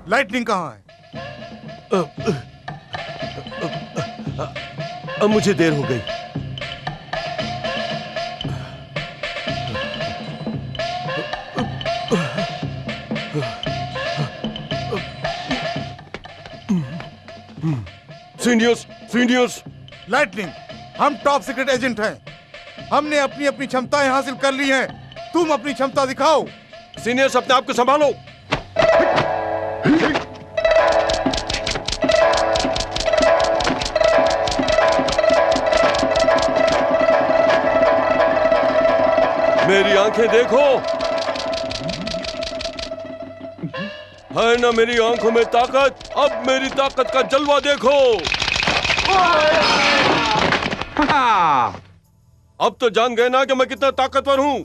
Lightning कहाँ है? अब मुझे देर हो गई। सीनियर्स लाइटनिंग, हम टॉप सीक्रेट एजेंट हैं। हमने अपनी अपनी क्षमताएं हासिल कर ली हैं। तुम अपनी क्षमता दिखाओ। सीनियर्स, अपने आप को संभालो। मेरी आंखें देखो, है ना मेरी आंखों में ताकत? अब मेरी ताकत का जलवा देखो। अब तो जान गए ना कि मैं कितना ताकतवर हूँ।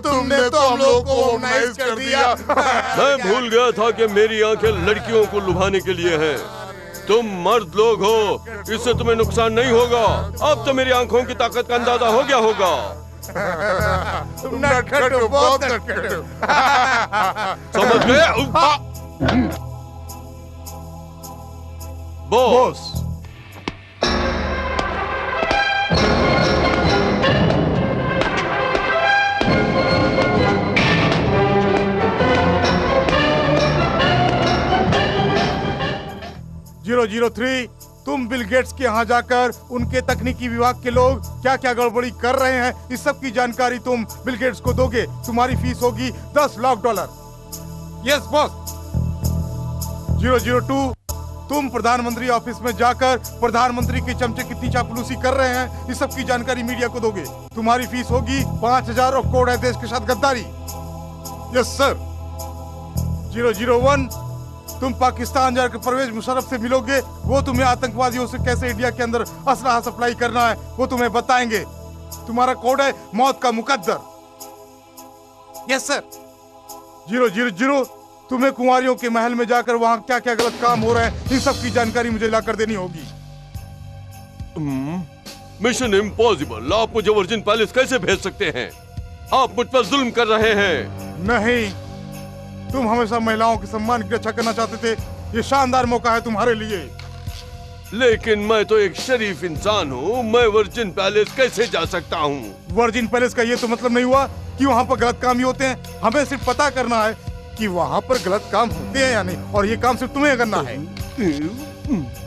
तुमने तो हम लोगों को ऑर्गेनाइज कर दिया। मैं भूल गया था कि मेरी आंखें लड़कियों को लुभाने के लिए हैं। तुम मर्द लोग हो, इससे तुम्हें नुकसान नहीं होगा। अब तो मेरी आंखों की ताकत का अंदाजा हो गया होगा। नटखट हो, बहुत नटखट हो। समझ गए? बॉस, 003, तुम बिल गेट्स के यहाँ जाकर उनके तकनीकी विभाग के लोग क्या क्या गड़बड़ी कर रहे हैं, इस सब की जानकारी तुम बिल गेट्स को दोगे। तुम्हारी फीस होगी $10 लाख। Yes boss. 002, तुम प्रधानमंत्री ऑफिस में जाकर प्रधानमंत्री के चमचे कितनी चापलूसी कर रहे हैं, इस सब की जानकारी मीडिया को दोगे। तुम्हारी फीस होगी 5000 और कोड है देश के साथ गद्दारी। Yes sir. 001, तुम पाकिस्तान जाकर परवेज मुशर्रफ से मिलोगे। वो तुम्हें आतंकवादियों से कैसे इंडिया के अंदर असलहा सप्लाई करना है वो तुम्हें बताएंगे। तुम्हारा कोड है मौत का मुकद्दर। Yes sir. 000, तुम्हें कुंवारियों के महल में जाकर वहाँ क्या क्या गलत काम हो रहे हैं, इन सब की जानकारी मुझे लाकर देनी होगी। Mission impossible. आप मुझे वर्जिन पैलेस कैसे भेज सकते हैं? आप मुझ पर जुल्म कर रहे हैं। नहीं, तुम हमेशा महिलाओं के सम्मान की रक्षा करना चाहते थे। ये शानदार मौका है तुम्हारे लिए। लेकिन मैं तो एक शरीफ इंसान हूँ। मैं वर्जिन पैलेस कैसे जा सकता हूँ? वर्जिन पैलेस का ये तो मतलब नहीं हुआ कि वहाँ पर गलत काम ही होते हैं। हमें सिर्फ पता करना है कि वहाँ पर गलत काम होते हैं या नहीं, और ये काम सिर्फ तुम्हें करना है।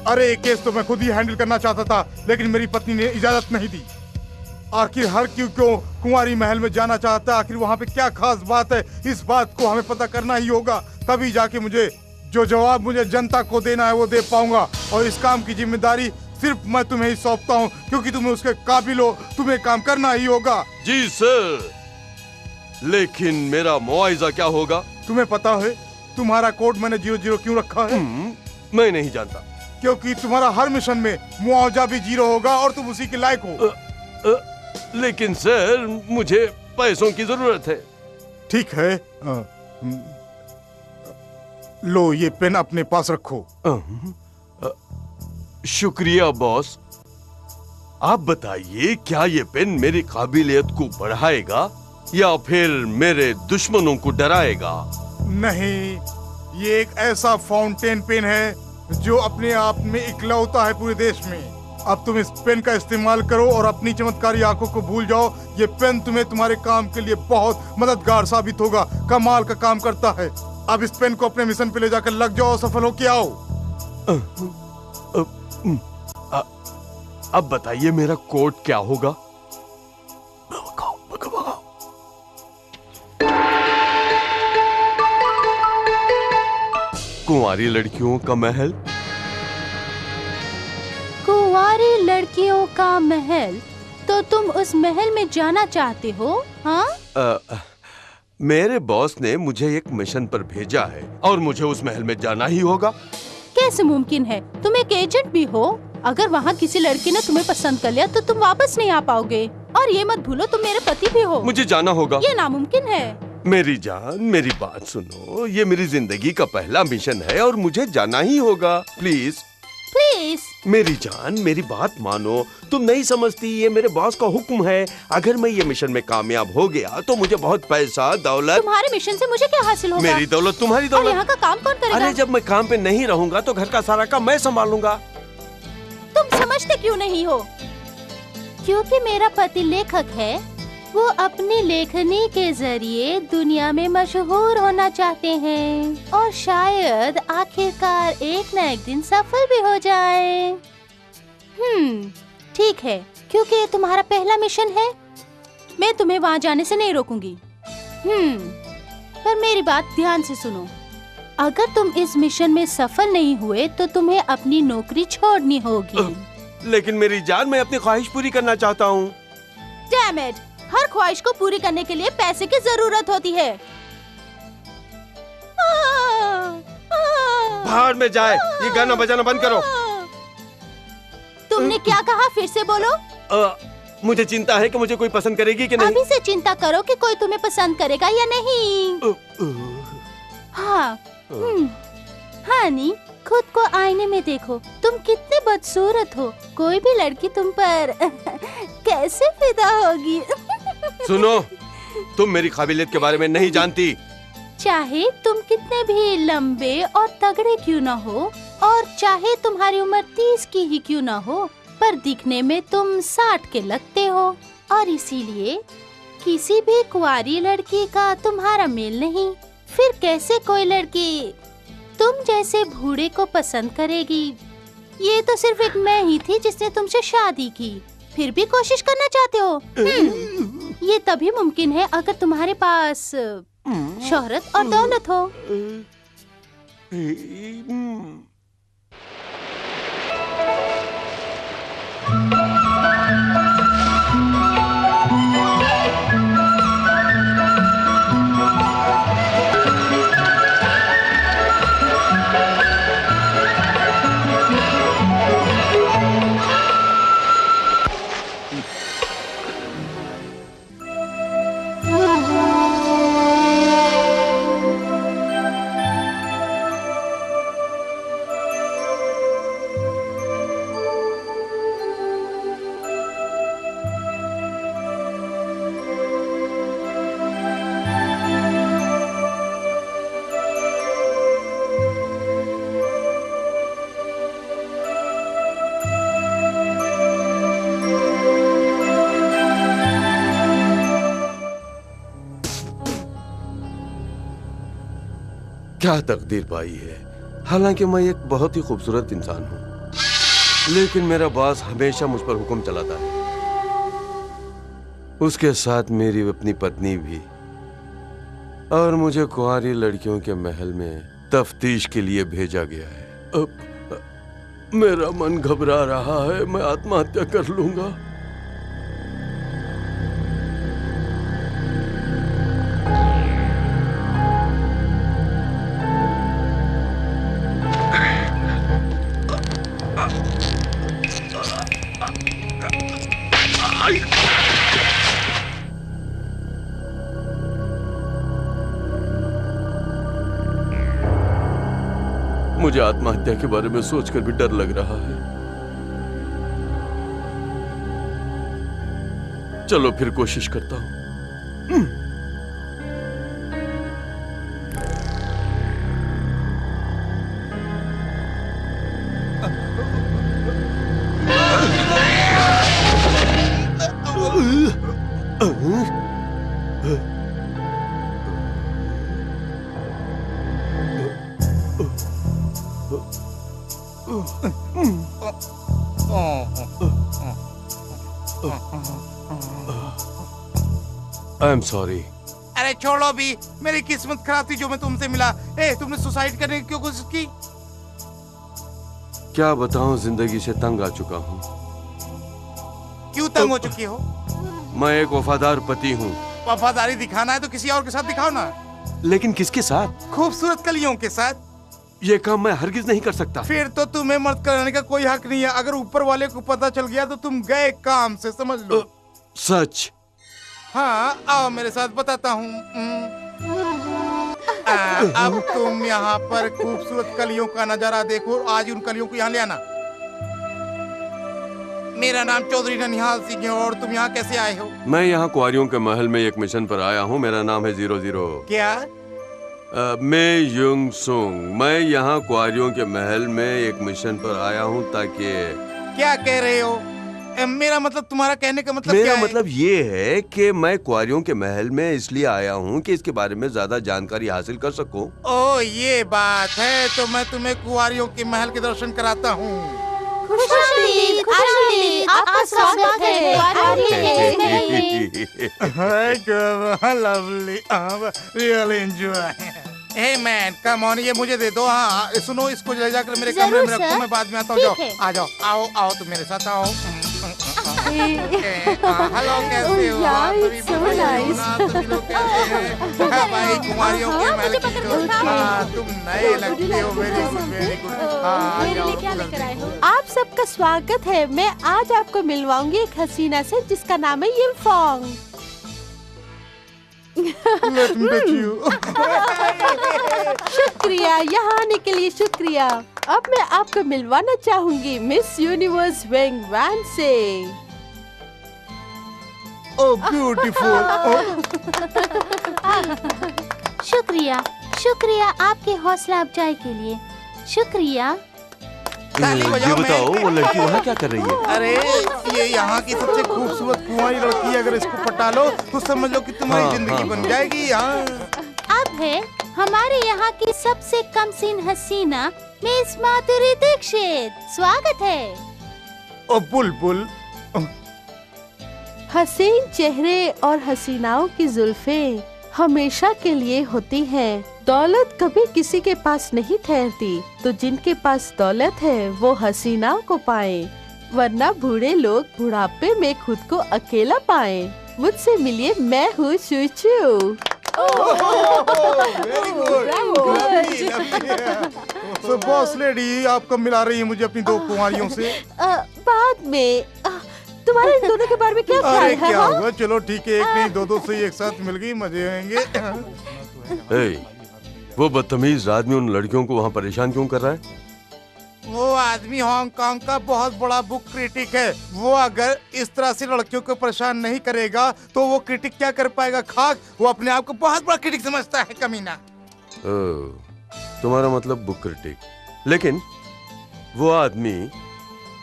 अरे ये केस तो मैं खुद ही हैंडल करना चाहता था, लेकिन मेरी पत्नी ने इजाजत नहीं दी। आखिर हर क्यों कुंवारी महल में जाना चाहता है? आखिर वहाँ पे क्या खास बात है? इस बात को हमें पता करना ही होगा, तभी जाके मुझे जो जवाब मुझे जनता को देना है वो दे पाऊंगा। और इस काम की जिम्मेदारी सिर्फ मैं तुम्हें ही सौंपता हूँ, क्योंकि तुम उसके काबिल हो। तुम्हें काम करना ही होगा। जी सर, लेकिन मेरा मुआवजा क्या होगा? तुम्हें पता है तुम्हारा कोड मैंने 00 क्यों रखा है? मैं नहीं जानता। क्योंकि तुम्हारा हर मिशन में मुआवजा भी 0 होगा और तुम उसी के लायक हो। लेकिन सर, मुझे पैसों की जरूरत है। ठीक है, लो ये पेन अपने पास रखो। शुक्रिया बॉस। आप बताइए, क्या ये पेन मेरी काबिलियत को बढ़ाएगा या फिर मेरे दुश्मनों को डराएगा? नहीं, ये एक ऐसा फाउंटेन पेन है जो अपने आप में इकलौता है पूरे देश में। अब तुम इस पेन का इस्तेमाल करो और अपनी चमत्कारी आंखों को भूल जाओ। ये पेन तुम्हें तुम्हारे काम के लिए बहुत मददगार साबित होगा। कमाल का काम करता है। अब इस पेन को अपने मिशन पे ले जाकर लग जाओ, सफल हो के आओ। अब बताइए मेरा कोड क्या होगा? कुंवारी लड़कियों का महल। कुंवारी लड़कियों का महल? तो तुम उस महल में जाना चाहते हो? हाँ? मेरे बॉस ने मुझे एक मिशन पर भेजा है और मुझे उस महल में जाना ही होगा। कैसे मुमकिन है? तुम एक एजेंट भी हो। अगर वहाँ किसी लड़की ने तुम्हें पसंद कर लिया तो तुम वापस नहीं आ पाओगे। और ये मत भूलो तुम मेरे पति भी हो। मुझे जाना होगा। ये नामुमकिन है। मेरी जान, मेरी बात सुनो। ये मेरी जिंदगी का पहला मिशन है और मुझे जाना ही होगा। Please please. मेरी जान, मेरी बात मानो। तुम नहीं समझती, ये मेरे बॉस का हुक्म है। अगर मैं ये मिशन में कामयाब हो गया तो मुझे बहुत पैसा, दौलत। तुम्हारे मिशन से मुझे क्या हासिल होगा? मेरी दौलत तुम्हारी और दौलत। यहाँ का काम कौन करेगा? अरे जब मैं काम पे नहीं रहूंगा तो घर का सारा काम मैं संभालूंगा। तुम समझते क्यों नहीं हो? क्योंकि मेरा पति लेखक है। वो अपनी लेखनी के जरिए दुनिया में मशहूर होना चाहते हैं और शायद आखिरकार एक न एक दिन सफल भी हो जाए। ठीक है, क्योंकि ये तुम्हारा पहला मिशन है, मैं तुम्हें वहाँ जाने से नहीं रोकूंगी। पर मेरी बात ध्यान से सुनो। अगर तुम इस मिशन में सफल नहीं हुए तो तुम्हें अपनी नौकरी छोड़नी होगी। लेकिन मेरी जान, मैं अपनी ख्वाहिश पूरी करना चाहता हूँ। Damn it! हर ख्वाहिश को पूरी करने के लिए पैसे की जरूरत होती है। बाहर में जाए, ये गाना बजाना बंद करो। तुमने क्या कहा? फिर से बोलो। मुझे चिंता है कि मुझे कोई पसंद करेगी कि नहीं। अभी से चिंता करो कि कोई तुम्हें पसंद करेगा या नहीं। हाँ। हानी, खुद को आईने में देखो। तुम कितने बदसूरत हो। कोई भी लड़की तुम पर कैसे फिदा होगी। सुनो, तुम मेरी काबिलियत के बारे में नहीं जानती। चाहे तुम कितने भी लंबे और तगड़े क्यों न हो, और चाहे तुम्हारी उम्र 30 की ही क्यों न हो, पर दिखने में तुम 60 के लगते हो। और इसीलिए किसी भी कुंवारी लड़की का तुम्हारा मेल नहीं। फिर कैसे कोई लड़की तुम जैसे बूढ़े को पसंद करेगी? ये तो सिर्फ एक मैं ही थी जिसने तुमसे शादी की। फिर भी कोशिश करना चाहते हो? ये तभी मुमकिन है अगर तुम्हारे पास शोहरत और दौलत हो। क्या तकदीर पाई है। हालांकि मैं एक बहुत ही खूबसूरत इंसान हूँ, लेकिन मेरा बॉस हमेशा मुझ पर हुक्म चलाता है। उसके साथ मेरी अपनी पत्नी भी। और मुझे कुंवारी लड़कियों के महल में तफ्तीश के लिए भेजा गया है। अब मेरा मन घबरा रहा है, मैं आत्महत्या कर लूंगा। मुझे आत्महत्या के बारे में सोचकर भी डर लग रहा है। चलो फिर कोशिश करता हूं। I am sorry. अरे छोड़ो भी, मेरी किस्मत खराब थी जो मैं तुमसे मिला। तुमने सुसाइड करने की क्यों कोशिश की? क्या बताऊं, जिंदगी से तंग आ चुका हूं। क्यों तंग हो चुकी हो? मैं एक वफादार पति हूं। वफादारी दिखाना है तो किसी और के साथ दिखाओ ना। लेकिन किसके साथ? खूबसूरत कलियों के साथ। ये काम मैं हरगिज नहीं कर सकता। फिर तो तुम्हें मर्द कराने का कोई हक नहीं है। अगर ऊपर वाले को पता चल गया तो तुम गए काम से, समझ लो। सच? हाँ, आओ मेरे साथ बताता हूँ। अब तुम यहाँ पर खूबसूरत कलियों का नजारा देखो। आज उन कलियों को यहाँ ले आना। मेरा नाम चौधरी ननिहाल सिंह है। और तुम यहाँ कैसे आए हो? मैं यहाँ कुंवारियों के महल में एक मिशन पर आया हूँ। मेरा नाम है 00। क्या? मैं युंग सुंग। मैं यहाँ कुंवारियों के महल में एक मिशन पर आया हूँ ताकि। क्या कह रहे हो? मेरा मतलब, तुम्हारा कहने का मतलब मेरा क्या है? मतलब ये है कि मैं कुंवारियों के महल में इसलिए आया हूँ कि इसके बारे में ज्यादा जानकारी हासिल कर सकूं। ओ, ये बात है। तो मैं तुम्हें कुंवारियों के महल के दर्शन कराता हूँ। खुशामदीद, खुशामदीद, आपका स्वागत है। Lovely, really enjoy. Hey man, come on, ये मुझे दे दो। हाँ, सुनो, इसको ले जाकर मेरे कमरे में रखो। मैं बाद में आता हूँ। जाओ, आ जाओ, आओ आओ, तुम मेरे साथ आओ। हेलो, कैसे हो? सभी लोग कैसे हैं? भाई, कुंवारियों के महल की जो, तुम नए लगते हो। Very good, very good. आप सबका स्वागत है। मैं आज आपको मिलवाऊंगी एक हसीना से जिसका नाम है यिमफोंग। Let me touch you. शुक्रिया, यहाँ आने के लिए शुक्रिया। अब मैं आपको मिलवाना चाहूंगी मिस यूनिवर्स वेंग वैन से। Oh, beautiful. शुक्रिया, शुक्रिया आपके हौसला अफजाई के लिए। शुक्रिया। ताली बजाओ। ये बताओ, वो लड़की वहाँ क्या कर रही है? अरे, ये यहाँ की सबसे खूबसूरत कुंवारी लड़की है। अगर इसको पटा लो तो समझ लो कि तुम्हारी जिंदगी बन जाएगी। अब है हमारे यहाँ की सबसे कम सीन हसीना मिस माधुरी दीक्षित। स्वागत है। ओ बुलबुल। हसीन चेहरे और हसीनाओं की जुल्फें हमेशा के लिए होती हैं। दौलत कभी किसी के पास नहीं ठहरती, तो जिनके पास दौलत है वो हसीनाओं को पाएं, वरना बूढ़े लोग बुढ़ापे में खुद को अकेला पाएं। मुझसे मिलिए, मैं हूँ चूचू। Very good. तो बॉस लेडी, आप कब मिला रही है मुझे अपनी दो कुंवारियों से? बाद में। तुम्हारे इन दोनों के बारे में क्या ख्याल अरे है? क्या हाँ? हुआ? चलो ठीक है, एक नहीं दो से एक साथ मिल गई, मजे आएंगे। वो बदतमीज आदमी उन लड़कियों को वहाँ परेशान क्यों कर रहा है? वो आदमी हांगकांग का बहुत बड़ा बुक क्रिटिक है। वो अगर इस तरह से लड़कियों को परेशान नहीं करेगा तो वो क्रिटिक क्या कर पाएगा? खाक, वो अपने आप को बहुत बड़ा क्रिटिक समझता है, कमीना। तुम्हारा मतलब बुक क्रिटिक। लेकिन वो आदमी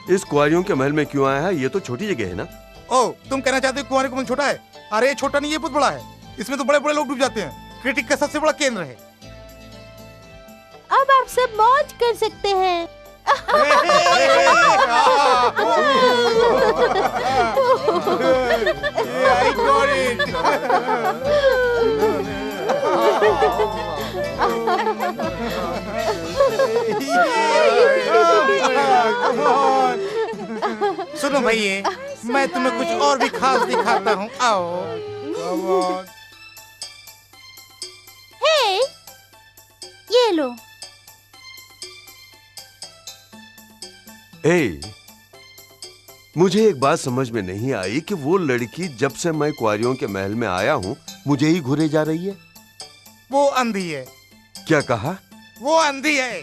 इस कुंवारियों के महल में क्यों आया है? ये तो छोटी जगह है ना। ओ, तुम कहना चाहते हो कुंवारी को मन छोटा है? अरे ये छोटा नहीं, ये बहुत बड़ा है। इसमें तो बड़े बड़े लोग डूब जाते हैं। क्रिटिक का सबसे बड़ा केंद्र है। अब आप सब मौज कर सकते हैं। I got it. सुनो भैया, मैं तुम्हें कुछ और भी खास दिखाता हूँ। आओ। हे, ये लो। मुझे एक बात समझ में नहीं आई कि वो लड़की जब से मैं कुंवारियों के महल में आया हूँ मुझे ही घूरे जा रही है। वो अंधी है। क्या कहा? वो अंधी है।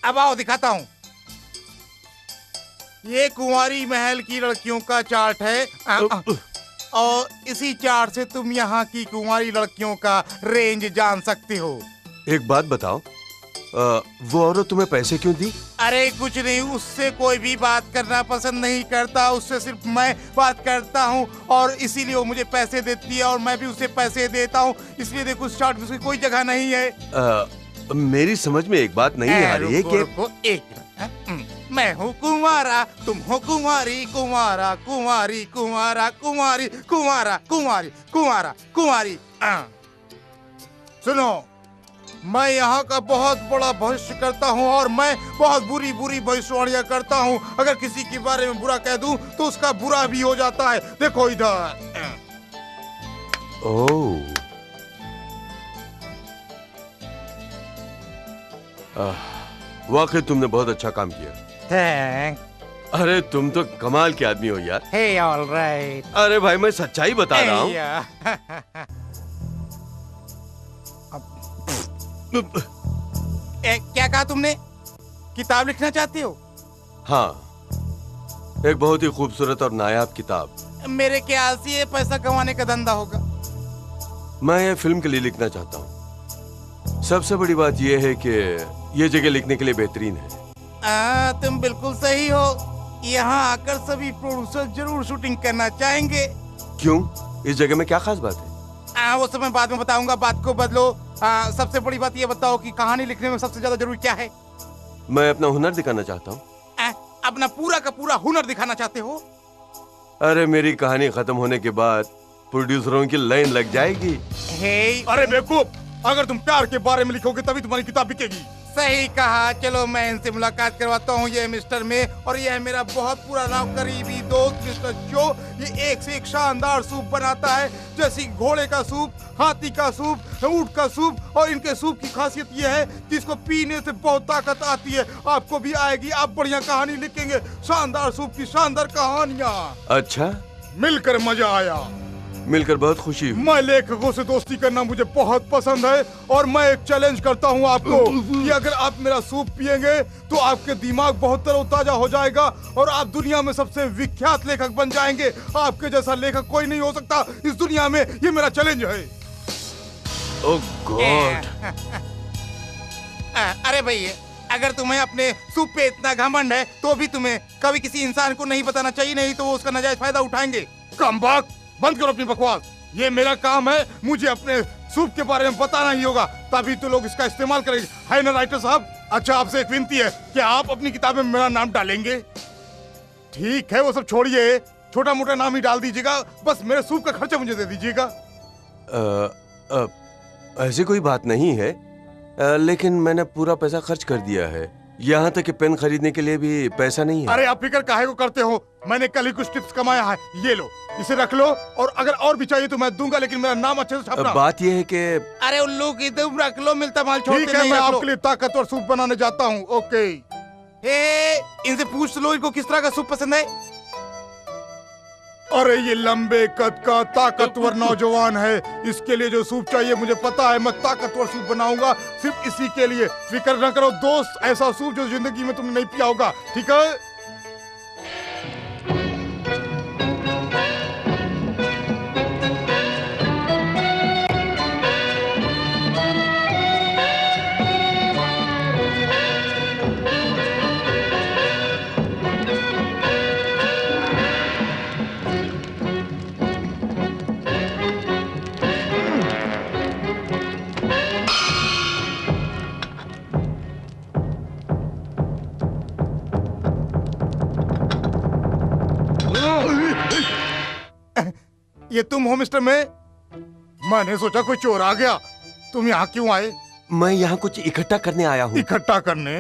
अब आओ दिखाता हूँ। ये कुंवारी महल की लड़कियों का चार्ट है। और इसी चार्ट से तुम यहाँ की कुंवारी लड़कियों का रेंज जान सकते हो। एक बात बताओ, वो औरत तुम्हें पैसे क्यों दी? अरे कुछ नहीं, उससे कोई भी बात करना पसंद नहीं करता। उससे सिर्फ मैं बात करता हूँ और इसीलिए वो मुझे पैसे देती है और मैं भी उसे पैसे देता हूँ। इसलिए देखो, उस चार्ट में उसकी कोई जगह नहीं है। मेरी समझ में एक बात नहीं आ रही है कि मैं हूँ कुंवारा, तुम हो कुंवारी, कुंवारा कुंवारी कुंवारा कुंवारी कुंवारा कुंवारी कुंवारा कुंवारी। सुनो, मैं यहाँ का बहुत बड़ा भविष्य करता हूँ और मैं बहुत बुरी बुरी भविष्यवाणियाँ करता हूँ। अगर किसी के बारे में बुरा कह दूँ तो उसका बुरा भी हो जाता है। देखो इधर। वाकई तुमने बहुत अच्छा काम किया। थैंक। अरे तुम तो कमाल के आदमी हो यार। हे ऑलराइट। अरे भाई मैं सच्चाई बता रहा हूँ। क्या कहा तुमने? किताब लिखना चाहते हो? हाँ, एक बहुत ही खूबसूरत और नायाब किताब। मेरे ख्याल से ये पैसा कमाने का धंधा होगा। मैं ये फिल्म के लिए लिखना चाहता हूँ। सबसे बड़ी बात यह है कि ये जगह लिखने के लिए बेहतरीन है। तुम बिल्कुल सही हो। यहाँ आकर सभी प्रोड्यूसर जरूर शूटिंग करना चाहेंगे। क्यों? इस जगह में क्या खास बात है? वो सब मैं बाद में बताऊंगा, बात को बदलो। सबसे बड़ी बात ये बताओ कि कहानी लिखने में सबसे ज्यादा जरूरी क्या है? मैं अपना हुनर दिखाना चाहता हूँ। अपना पूरा का पूरा हुनर दिखाना चाहते हो? अरे मेरी कहानी खत्म होने के बाद प्रोड्यूसरों की लाइन लग जाएगी। अरे बेवकूफ, अगर तुम प्यार के बारे में लिखोगे तभी तुम्हारी किताब बिकेगी। सही कहा। चलो मैं इनसे मुलाकात करवाता हूँ। ये मिस्टर मे और ये है मेरा बहुत पुराना करीबी दोस्त मिस्टर जो। ये एक से एक शानदार सूप बनाता है, जैसे घोड़े का सूप, हाथी का सूप, ऊंट का सूप। और इनके सूप की खासियत ये है कि इसको पीने से बहुत ताकत आती है। आपको भी आएगी। आप बढ़िया कहानी लिखेंगे, शानदार सूप की शानदार कहानियाँ। अच्छा, मिलकर मजा आया। मिलकर बहुत खुशी हुई। मैं लेखकों से दोस्ती करना मुझे बहुत पसंद है और मैं एक चैलेंज करता हूं आपको कि अगर आप मेरा सूप पिएंगे तो आपके दिमाग बहुत तरोताजा हो जाएगा और आप दुनिया में सबसे विख्यात लेखक बन जाएंगे। आपके जैसा लेखक कोई नहीं हो सकता इस दुनिया में। ये मेरा चैलेंज है। ओह गॉड। अरे भैया, अगर तुम्हें अपने सूप पे इतना घमंड है तो भी तुम्हें कभी किसी इंसान को नहीं बताना चाहिए, नहीं तो वो उसका नाजायज फायदा उठाएंगे। कमबख्त, बंद करो अपनी बकवास। ये मेरा काम है, मुझे अपने सूप के बारे में बताना ही होगा, तभी तो लोग इसका इस्तेमाल करेंगे। है ना राइटर साहब? अच्छा, आपसे एक विनती है कि आप अपनी किताब में मेरा नाम डालेंगे? ठीक है, वो सब छोड़िए, छोटा मोटा नाम ही डाल दीजिएगा, बस मेरे सूप का खर्चा मुझे दे दीजिएगा। ऐसी कोई बात नहीं है, लेकिन मैंने पूरा पैसा खर्च कर दिया है। यहाँ तक कि पेन खरीदने के लिए भी पैसा नहीं है। अरे आप फिक्र काहे को करते हो? मैंने कल ही कुछ टिप्स कमाया है, ये लो, इसे रख लो, और अगर और भी चाहिए तो मैं दूंगा, लेकिन मेरा नाम अच्छे से छापना। बात यह है कि अरे उल्लू की तुम रख लो, मिलता माल छोड़ते नहीं। ठीक है, मैं आपके लिए ताकतवर सूप बनाने जाता हूँ। ओके। इनसे पूछ लो इनको किस तरह का सूप पसंद है। अरे ये लंबे कद का ताकतवर नौजवान है, इसके लिए जो सूप चाहिए मुझे पता है। मैं ताकतवर सूप बनाऊंगा सिर्फ इसी के लिए। फिक्र न करो दोस्त, ऐसा सूप जो जिंदगी में तुमने नहीं पिया होगा, ठीक है? ये तुम हो मिस्टर मे? मैंने सोचा कोई चोर आ गया। तुम यहाँ क्यों आए? मैं यहाँ कुछ इकट्ठा करने आया हूँ। इकट्ठा करने?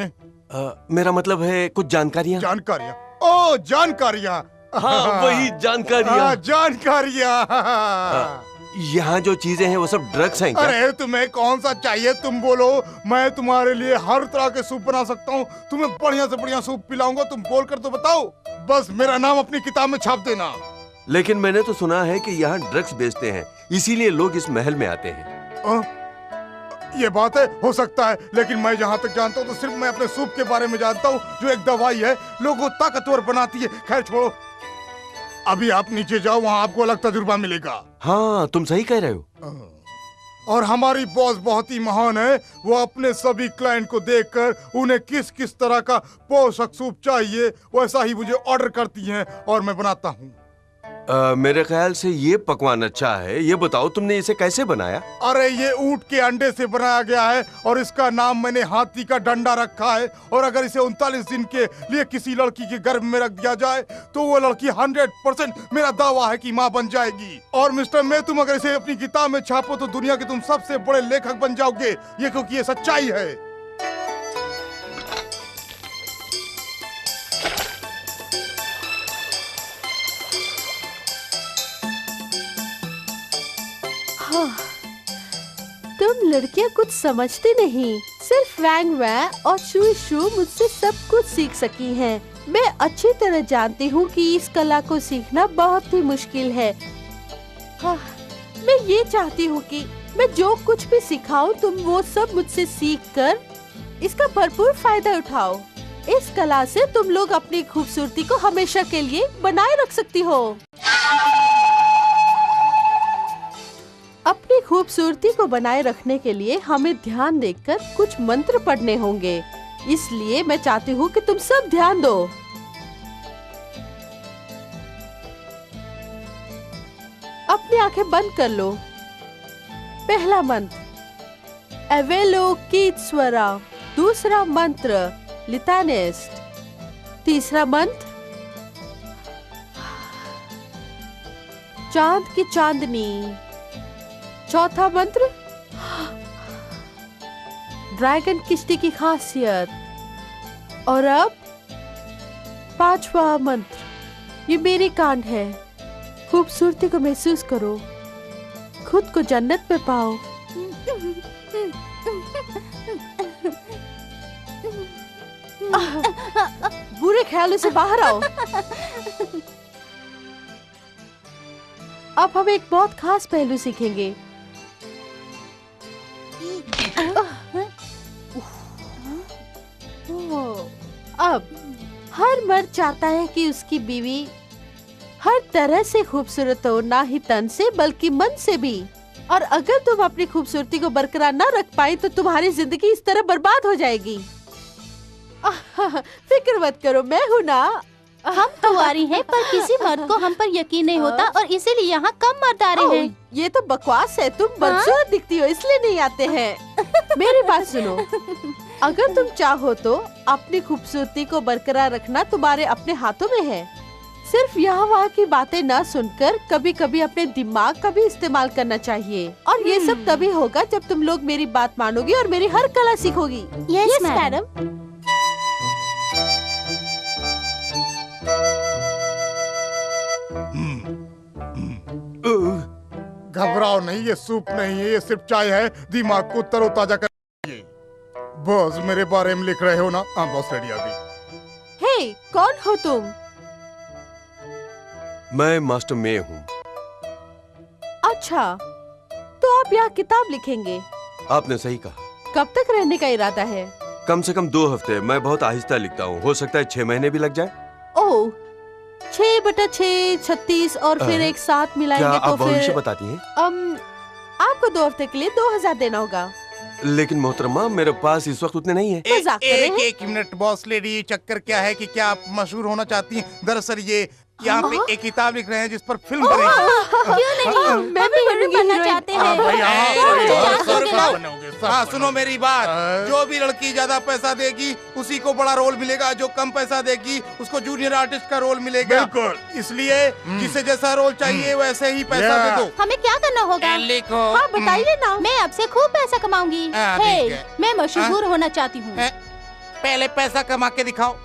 मेरा मतलब है कुछ जानकारियाँ। जानकारियाँ? ओ जानकारियाँ। हाँ, वही जानकारियाँ। जानकारियाँ। यहाँ जो चीजें हैं वो सब ड्रग्स हैं क्या? अरे तुम्हें कौन सा चाहिए तुम बोलो, मैं तुम्हारे लिए हर तरह के सूप बना सकता हूँ। तुम्हें बढ़िया से बढ़िया सूप पिलाऊंगा, तुम बोल कर तो बताओ। बस मेरा नाम अपनी किताब में छाप देना। लेकिन मैंने तो सुना है कि यहाँ ड्रग्स बेचते हैं, इसीलिए लोग इस महल में आते हैं। ये बात है, हो सकता है, लेकिन मैं जहाँ तक जानता हूँ तो सिर्फ मैं अपने सूप के बारे में जानता हूँ, जो एक दवाई है, लोगों को ताकतवर बनाती है। खैर छोड़ो, अभी आप नीचे जाओ, वहाँ आपको अलग तजुर्बा मिलेगा। हाँ, तुम सही कह रहे हो। और हमारी बॉस बहुत ही महान है। वो अपने सभी क्लाइंट को देखकर उन्हें किस किस तरह का पोषक सूप चाहिए वैसा ही मुझे ऑर्डर करती हैं और मैं बनाता हूँ। मेरे ख्याल से ये पकवान अच्छा है। ये बताओ तुमने इसे कैसे बनाया? अरे ये ऊंट के अंडे से बनाया गया है और इसका नाम मैंने हाथी का डंडा रखा है। और अगर इसे 39 दिन के लिए किसी लड़की के गर्भ में रख दिया जाए तो वो लड़की 100% मेरा दावा है कि माँ बन जाएगी। और मिस्टर मे, तुम अगर इसे अपनी किताब में छापो तो दुनिया के तुम सबसे बड़े लेखक बन जाओगे, ये क्योंकि ये सच्चाई है। तुम लड़कियां कुछ समझती नहीं, सिर्फ वैंग वै और शुई शू मुझसे सब कुछ सीख सकी हैं। मैं अच्छी तरह जानती हूँ कि इस कला को सीखना बहुत ही मुश्किल है। हाँ, मैं ये चाहती हूँ कि मैं जो कुछ भी सिखाऊं तुम वो सब मुझसे सीखकर इसका भरपूर फायदा उठाओ। इस कला से तुम लोग अपनी खूबसूरती को हमेशा के लिए बनाए रख सकती हो। अपनी खूबसूरती को बनाए रखने के लिए हमें ध्यान देकर कुछ मंत्र पढ़ने होंगे, इसलिए मैं चाहती हूँ कि तुम सब ध्यान दो। अपनी आंखें बंद कर लो। पहला मंत्र एवेलोकितस्वरा, दूसरा मंत्र लितानेस्ट, तीसरा मंत्र चांद की चांदनी, चौथा मंत्र ड्रैगन किश्ती की खासियत, और अब पांचवा मंत्र। ये मेरी कांड है। खूबसूरती को महसूस करो, खुद को जन्नत में पाओ। बुरे ख्यालों से बाहर आओ। अब हम एक बहुत खास पहलू सीखेंगे। अब हर मर्द चाहता है कि उसकी बीवी हर तरह से खूबसूरत हो, ना ही तन से बल्कि मन से भी। और अगर तुम अपनी खूबसूरती को बरकरार न रख पाई तो तुम्हारी जिंदगी इस तरह बर्बाद हो जाएगी। फिक्र मत करो, मैं हूँ ना। हम कुंवारी हैं, पर किसी मर्द को हम पर यकीन नहीं होता और इसीलिए यहाँ कम मर्द आ रहे हैं। ये तो बकवास है। तुम बदसूरत दिखती हो इसलिए नहीं आते हैं। मेरी बात सुनो, अगर तुम चाहो तो अपनी खूबसूरती को बरकरार रखना तुम्हारे अपने हाथों में है। सिर्फ यहाँ वहाँ की बातें न सुनकर कभी कभी अपने दिमाग का भी इस्तेमाल करना चाहिए। और ये सब तभी होगा जब तुम लोग मेरी बात मानोगी और मेरी हर कला सीखोगी। Yes madam. घबराओ नहीं, ये सूप नहीं है, ये सिर्फ चाय है। दिमाग को तरोताजा कर। बॉस मेरे बारे में लिख रहे हो ना? हाँ बॉस, रेडी अभी। हे, कौन हो तुम? मैं मास्टर मे हूँ। अच्छा, तो आप यहाँ किताब लिखेंगे? आपने सही कहा। कब तक रहने का इरादा है? कम से कम 2 हफ्ते। मैं बहुत आहिस्ता लिखता हूँ, हो सकता है 6 महीने भी लग जाए। ओह, 6/6 36 और फिर एक साथ क्या मिलाएंगे तो आप भविष्य फिर बताती हैं? आपको 2 हफ्ते के लिए 2000 देना होगा। लेकिन मोहतरमा, मेरे पास इस वक्त उतने नहीं है। मजाक कर रहे हैं? एक मिनट बॉस लेडी, चक्कर क्या है कि क्या आप मशहूर होना चाहती हैं? दरअसल ये यहाँ पे एक किताब लिख रहे हैं जिस पर फिल्म बनेगी। क्यों नहीं, मैं भी हीरोइन बनना चाहते हैं। हाँ सुनो मेरी बात, जो भी लड़की ज्यादा पैसा देगी उसी को बड़ा रोल मिलेगा, जो कम पैसा देगी उसको जूनियर आर्टिस्ट का रोल मिलेगा। बिल्कुल, इसलिए जिसे जैसा रोल चाहिए वैसे ही पैसा दे दो। हमें क्या करना होगा? लिखो। हाँ, बताइए ना। मैं आपसे खूब पैसा कमाऊंगी। ठीक है। मैं मशहूर होना चाहती हूँ। पहले पैसा कमा के दिखाओ।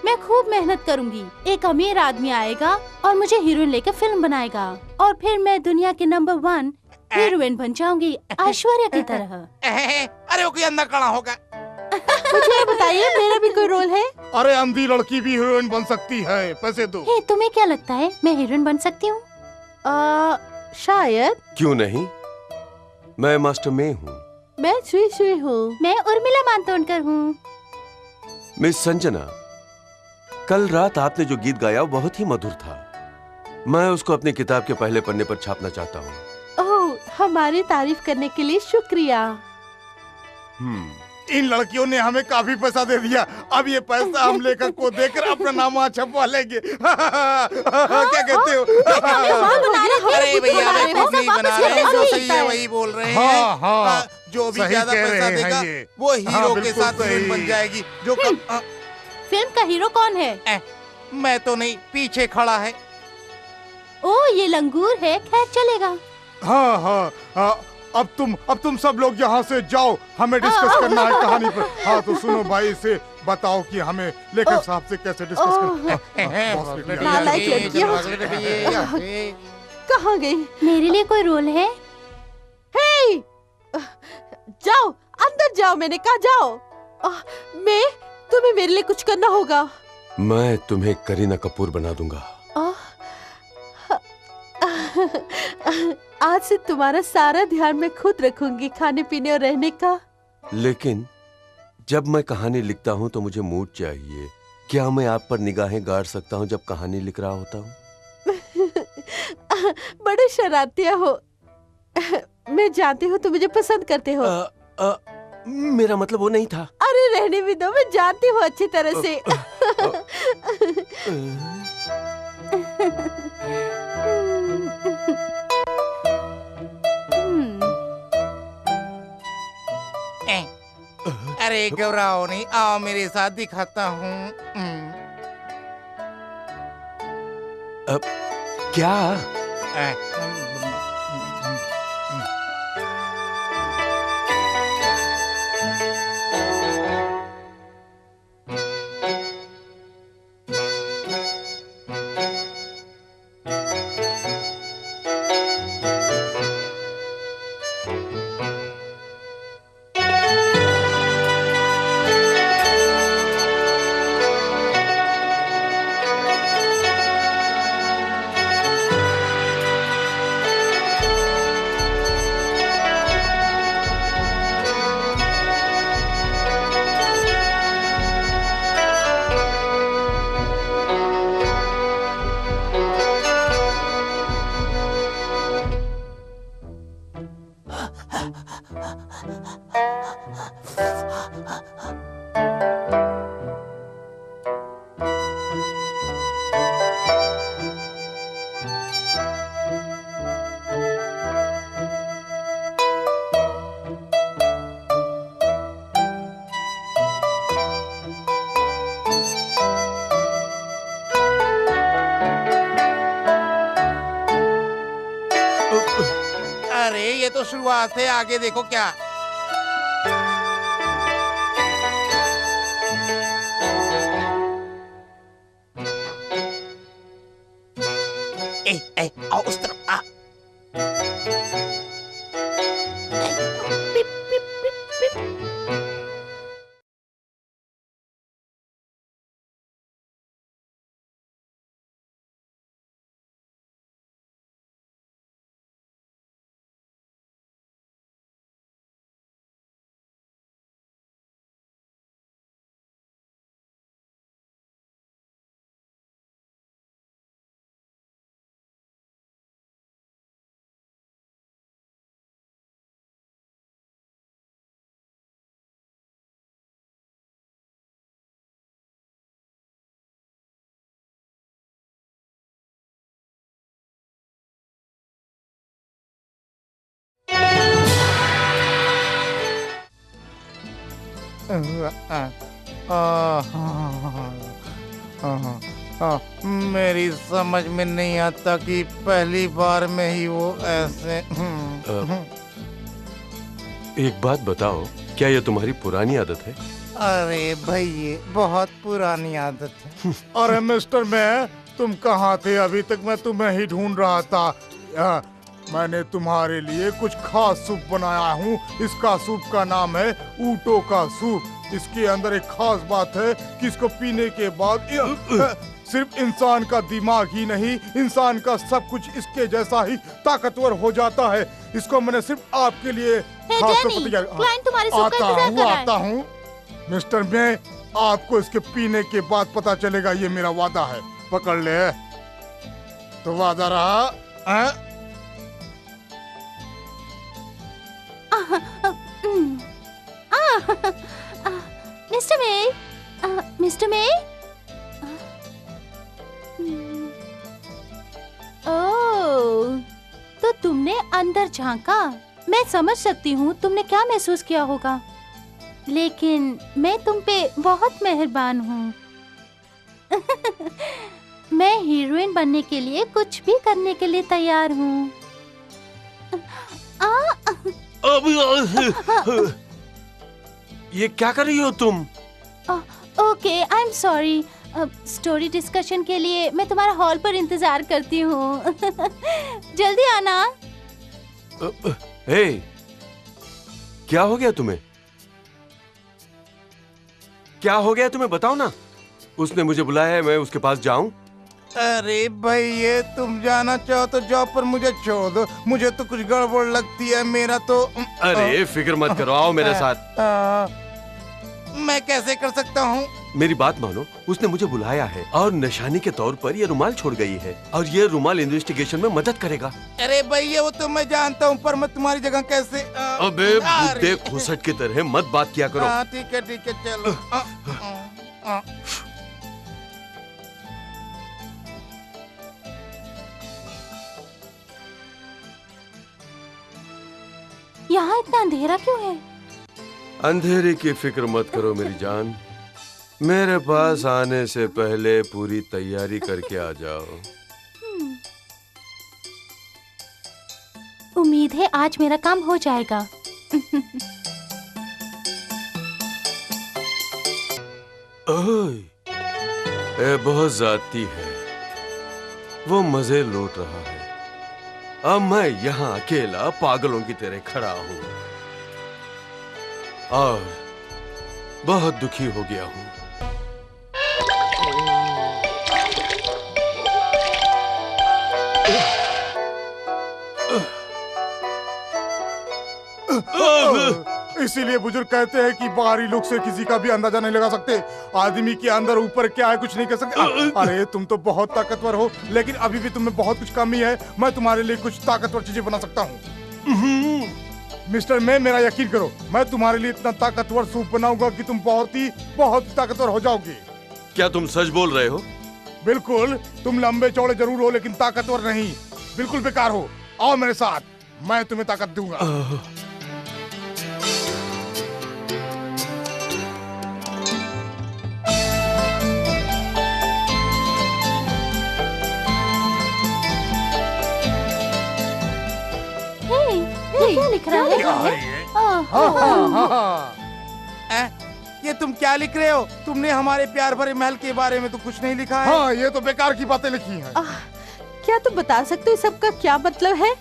मैं खूब मेहनत करूंगी। एक अमीर आदमी आएगा और मुझे हीरोइन लेकर फिल्म बनाएगा और फिर मैं दुनिया के नंबर 1 हीरोइन बन जाऊंगी, ऐश्वर्या की तरह। अरे वो कोई अंधा कड़ा होगा। मुझे बताइए, मेरा भी कोई रोल है? अरे अंधी लड़की भी हीरोइन बन सकती है, पैसे दो। हे, तुम्हें क्या लगता है मैं हीरोइन बन सकती हूँ? शायद। क्यों नहीं? मैं मास्टर मे हूँ। मैं सुई हूँ। मैं उर्मिला मातोंडकर हूँ। मिस संजना, कल रात आपने जो गीत गाया वो बहुत ही मधुर था। मैं उसको अपनी किताब के पहले पन्ने पर छापना चाहता हूँ। ओह, हमारी तारीफ करने के लिए शुक्रिया। इन लड़कियों ने हमें काफी पैसा दे दिया। अब ये पैसा हम लेखक को देकर अपना नाम वहाँ छपवा लेंगे। क्या कहते हो? अरे भैया, बेवकूफ नहीं बना रहे हैं, जो सही है वही बोल रहे हैं। हाँ, जो भी सही ज्यादा कह पैसा रहे हैं देगा ये। वो हीरो के बिल्कुल साथ हीरोइन बन सही। जाएगी। जो कम फिल्म का हीरो कौन है? मैं तो नहीं, पीछे खड़ा है। ओ, ये लंगूर है। खैर चलेगा। हाँ, अब तुम सब लोग यहाँ से जाओ, हमें डिस्कस करना है कहानी पर। हाँ तो सुनो भाई, से बताओ कि हमें लेखक साहब से कैसे डिस्कस करना। नालायक लड़कियाँ। कहाँ गई? मेरे लिए कोई रोल है? हे, जाओ अंदर मत जाओ, मैंने कहा जाओ। मैं तुम्हें मेरे लिए कुछ करना होगा। मैं तुम्हें करीना कपूर बना दूंगा। आज से तुम्हारा सारा ध्यान मैं खुद रखूंगी, खाने पीने और रहने का। लेकिन जब मैं कहानी लिखता हूँ तो मुझे मूड चाहिए। क्या मैं आप पर निगाहें गाड़ सकता हूँ जब कहानी लिख रहा होता हूँ? बड़े शरारतिया हो। मैं जानती हूँ तुम मुझे पसंद करते हो। मेरा मतलब वो नहीं था। अरे रहने भी दो, मैं जानती हूँ अच्छी तरह से। अरे घबराओ नहीं, आओ मेरे साथ दिखाता हूँ। अब क्या? अरे ये तो शुरुआत है, आगे देखो क्या। आओ उस तरफ आ। मेरी समझ में नहीं आता कि पहली बार में ही वो ऐसे। एक बात बताओ, क्या ये तुम्हारी पुरानी आदत है? अरे भाई ये बहुत पुरानी आदत है। अरे मिस्टर मैं, तुम कहाँ थे? अभी तक मैं तुम्हें ही ढूंढ रहा था। मैंने तुम्हारे लिए कुछ खास सूप बनाया हूँ। इसका सूप का नाम है ऊँटों का सूप। इसके अंदर एक खास बात है कि इसको पीने के बाद सिर्फ इंसान का दिमाग ही नहीं, इंसान का सब कुछ इसके जैसा ही ताकतवर हो जाता है। इसको मैंने सिर्फ आपके लिए खास तौर पर क्लाइंट तुम्हारे सूप का इंतजार कर रहा है। आता हूँ मिस्टर मैं, आपको इसके पीने के बाद पता चलेगा। ये मेरा वादा है, पकड़ ले। तो वादा रहा। मिस्टर मे, ओह, तो तुमने अंदर झांका। मैं समझ सकती हूँ तुमने क्या महसूस किया होगा, लेकिन मैं तुम पे बहुत मेहरबान हूँ। मैं हीरोइन बनने के लिए कुछ भी करने के लिए तैयार हूँ। ये क्या कर रही हो तुम? Okay, I am sorry. Story discussion के लिए मैं तुम्हारा हॉल पर इंतजार करती हूँ। जल्दी आना। हे, क्या हो गया तुम्हें? क्या हो गया तुम्हें बताओ ना। उसने मुझे बुलाया है, मैं उसके पास जाऊं? अरे भाई ये तुम जाना चाहो तो जाओ, पर मुझे छोड़ दो, मुझे तो कुछ गड़बड़ लगती है। मेरा तो अरे फिक्र मत करो, आओ मेरे साथ। मैं कैसे कर सकता हूँ? मेरी बात मानो, उसने मुझे बुलाया है और निशानी के तौर पर ये रुमाल छोड़ गई है और ये रुमाल इन्वेस्टिगेशन में मदद करेगा। अरे भैया वो तो मैं जानता हूँ, पर मैं तुम्हारी जगह कैसे अबे बुड्ढे खुसट की तरह मत बात किया करो। ठीक है चलो। यहाँ इतना अंधेरा क्यों है? अंधेरे की फिक्र मत करो मेरी जान, मेरे पास आने से पहले पूरी तैयारी करके आ जाओ। उम्मीद है आज मेरा काम हो जाएगा। ओए, ये बहुत जाती है, वो मजे लूट रहा है। अब मैं यहाँ अकेला पागलों की तरह खड़ा हूँ और बहुत दुखी हो गया हूँ। इसीलिए बुजुर्ग कहते हैं कि बाहरी लुक से किसी का भी अंदाजा नहीं लगा सकते। आदमी के अंदर ऊपर क्या है कुछ नहीं कह सकते। अरे तुम तो बहुत ताकतवर हो, लेकिन अभी भी तुम्हें बहुत कुछ कमी है। मैं तुम्हारे लिए कुछ ताकतवर चीजें बना सकता हूँ। मिस्टर मैं, मेरा यकीन करो, मैं तुम्हारे लिए इतना ताकतवर सूप बनाऊंगा कि तुम बहुत ही ताकतवर हो जाओगे। क्या तुम सच बोल रहे हो? बिल्कुल, तुम लंबे चौड़े जरूर हो लेकिन ताकतवर नहीं, बिल्कुल बेकार हो। आओ मेरे साथ, मैं तुम्हें ताकत दूंगा। क्या लिख रहा है? ये तुम क्या लिख रहे हो? तुमने हमारे प्यार भरे महल के बारे में तो कुछ नहीं लिखा है। हाँ, ये तो बेकार की बातें लिखी हैं। क्या तुम बता सकते हो सबका क्या मतलब है?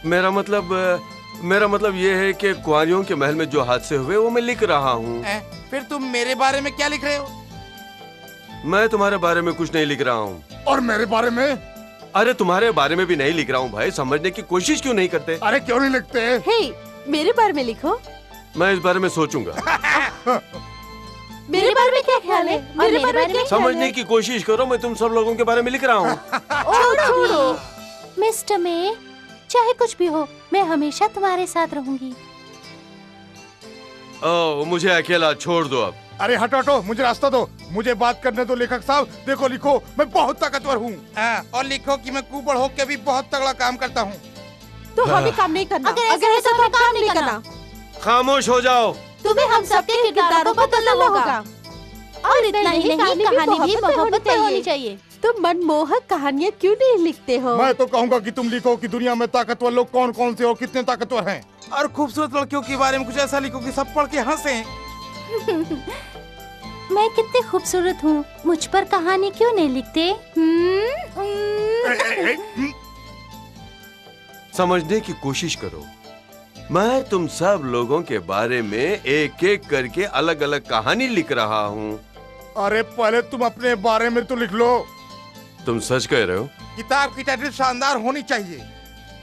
मेरा मतलब ये है कि कुंवारियों के महल में जो हादसे हुए वो मैं लिख रहा हूँ। फिर तुम मेरे बारे में क्या लिख रहे हो? मैं तुम्हारे बारे में कुछ नहीं लिख रहा हूँ। और मेरे बारे में? अरे तुम्हारे बारे में भी नहीं लिख रहा हूँ भाई, समझने की कोशिश क्यों नहीं करते? अरे क्यों नहीं लिखते? हे, मेरे बारे में लिखो। मैं इस बारे में सोचूंगा। मेरे बारे में क्या ख्याल है? मेरे बारे में क्या ख्याल समझने है? की कोशिश करो, मैं तुम सब लोगों के बारे में लिख रहा हूँ। छोड़ो। मिस्टर में, चाहे कुछ भी हो, मैं हमेशा तुम्हारे साथ रहूंगी। ओह, मुझे अकेला छोड़ दो अब। अरे हटो हटो, मुझे रास्ता दो, मुझे बात करने दो। लेखक साहब देखो, लिखो मैं बहुत ताकतवर हूँ। और लिखो कि मैं कुबड़ होकर भी बहुत तगड़ा काम करता हूँ। तो हमें काम नहीं करना। अगर ऐसा तो काम नहीं करना। खामोश हो जाओ। तुम्हें हम सबके किरदारों को बदलना होगा। और इतना ही नहीं, कहानी भी मोहब्बत पर होनी चाहिए। तुम मनमोहक कहानियाँ क्यों नहीं लिखते हो? मैं तो कहूँगा कि तुम लिखो कि दुनिया में ताकतवर लोग कौन कौन से और कितने ताकतवर हैं। और खूबसूरत लड़कियों के बारे में कुछ ऐसा लिखो कि सब पढ़ के हंसे। मैं कितनी खूबसूरत हूँ, मुझ पर कहानी क्यों नहीं लिखते? समझने की कोशिश करो, मैं तुम सब लोगों के बारे में एक एक करके अलग अलग कहानी लिख रहा हूँ। अरे पहले तुम अपने बारे में तो लिख लो। तुम सच कह रहे हो? किताब की टाइटल शानदार होनी चाहिए।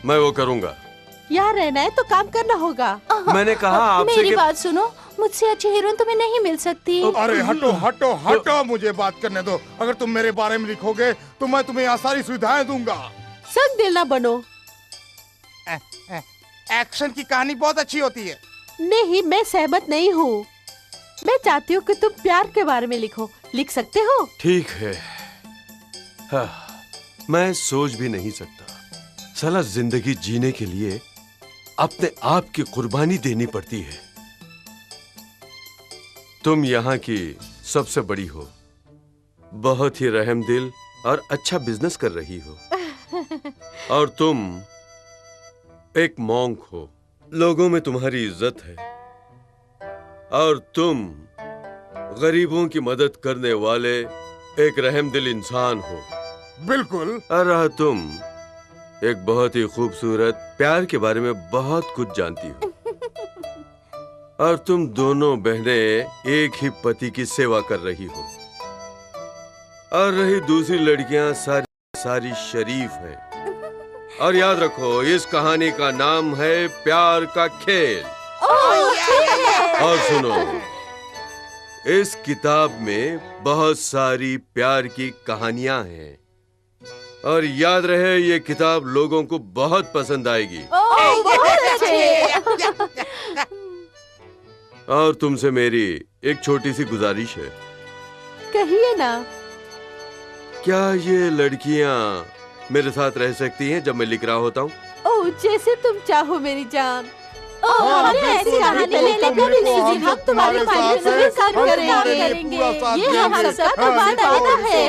मैं वो करूँगा। यहाँ रहना है तो काम करना होगा। मैंने कहा आपसे मेरी बात सुनो, मुझसे अच्छी हीरोइन तुम्हें नहीं मिल सकती। अरे हटो हटो हटो, मुझे बात करने दो। अगर तुम मेरे बारे में लिखोगे तो मैं तुम्हें यहाँ सारी सुविधाएं दूंगा। संग दिल ना बनो। एक्शन की कहानी बहुत अच्छी होती है। नहीं, मैं सहमत नहीं हूँ। मैं चाहती हूँ कि तुम प्यार के बारे में लिखो। लिख सकते हो? ठीक है। हाँ, मैं सोच भी नहीं सकता। साला जिंदगी जीने के लिए अपने आप की कुर्बानी देनी पड़ती है। तुम यहाँ की सबसे बड़ी हो, बहुत ही रहमदिल और अच्छा बिजनेस कर रही हो। और तुम एक मॉन्क हो, लोगों में तुम्हारी इज्जत है। और तुम गरीबों की मदद करने वाले एक रहमदिल इंसान हो। बिल्कुल। और तुम एक बहुत ही खूबसूरत प्यार के बारे में बहुत कुछ जानती हो। और तुम दोनों बहनें एक ही पति की सेवा कर रही हो। और रही दूसरी लड़कियां सारी शरीफ हैं। और याद रखो, इस कहानी का नाम है प्यार का खेल। और सुनो, इस किताब में बहुत सारी प्यार की कहानियां हैं। और याद रहे, ये किताब लोगों को बहुत पसंद आएगी। और तुमसे मेरी एक छोटी सी गुजारिश है। कहिए ना। क्या ये लड़कियां मेरे साथ रह सकती हैं जब मैं लिख रहा होता हूँ? ओह, जैसे तुम चाहो मेरी जान। हमने ऐसी कहानी लेने कभी नहीं दी। हम तुम्हारी फाइल में काम करेंगे। ये हम सबका तो वादा है।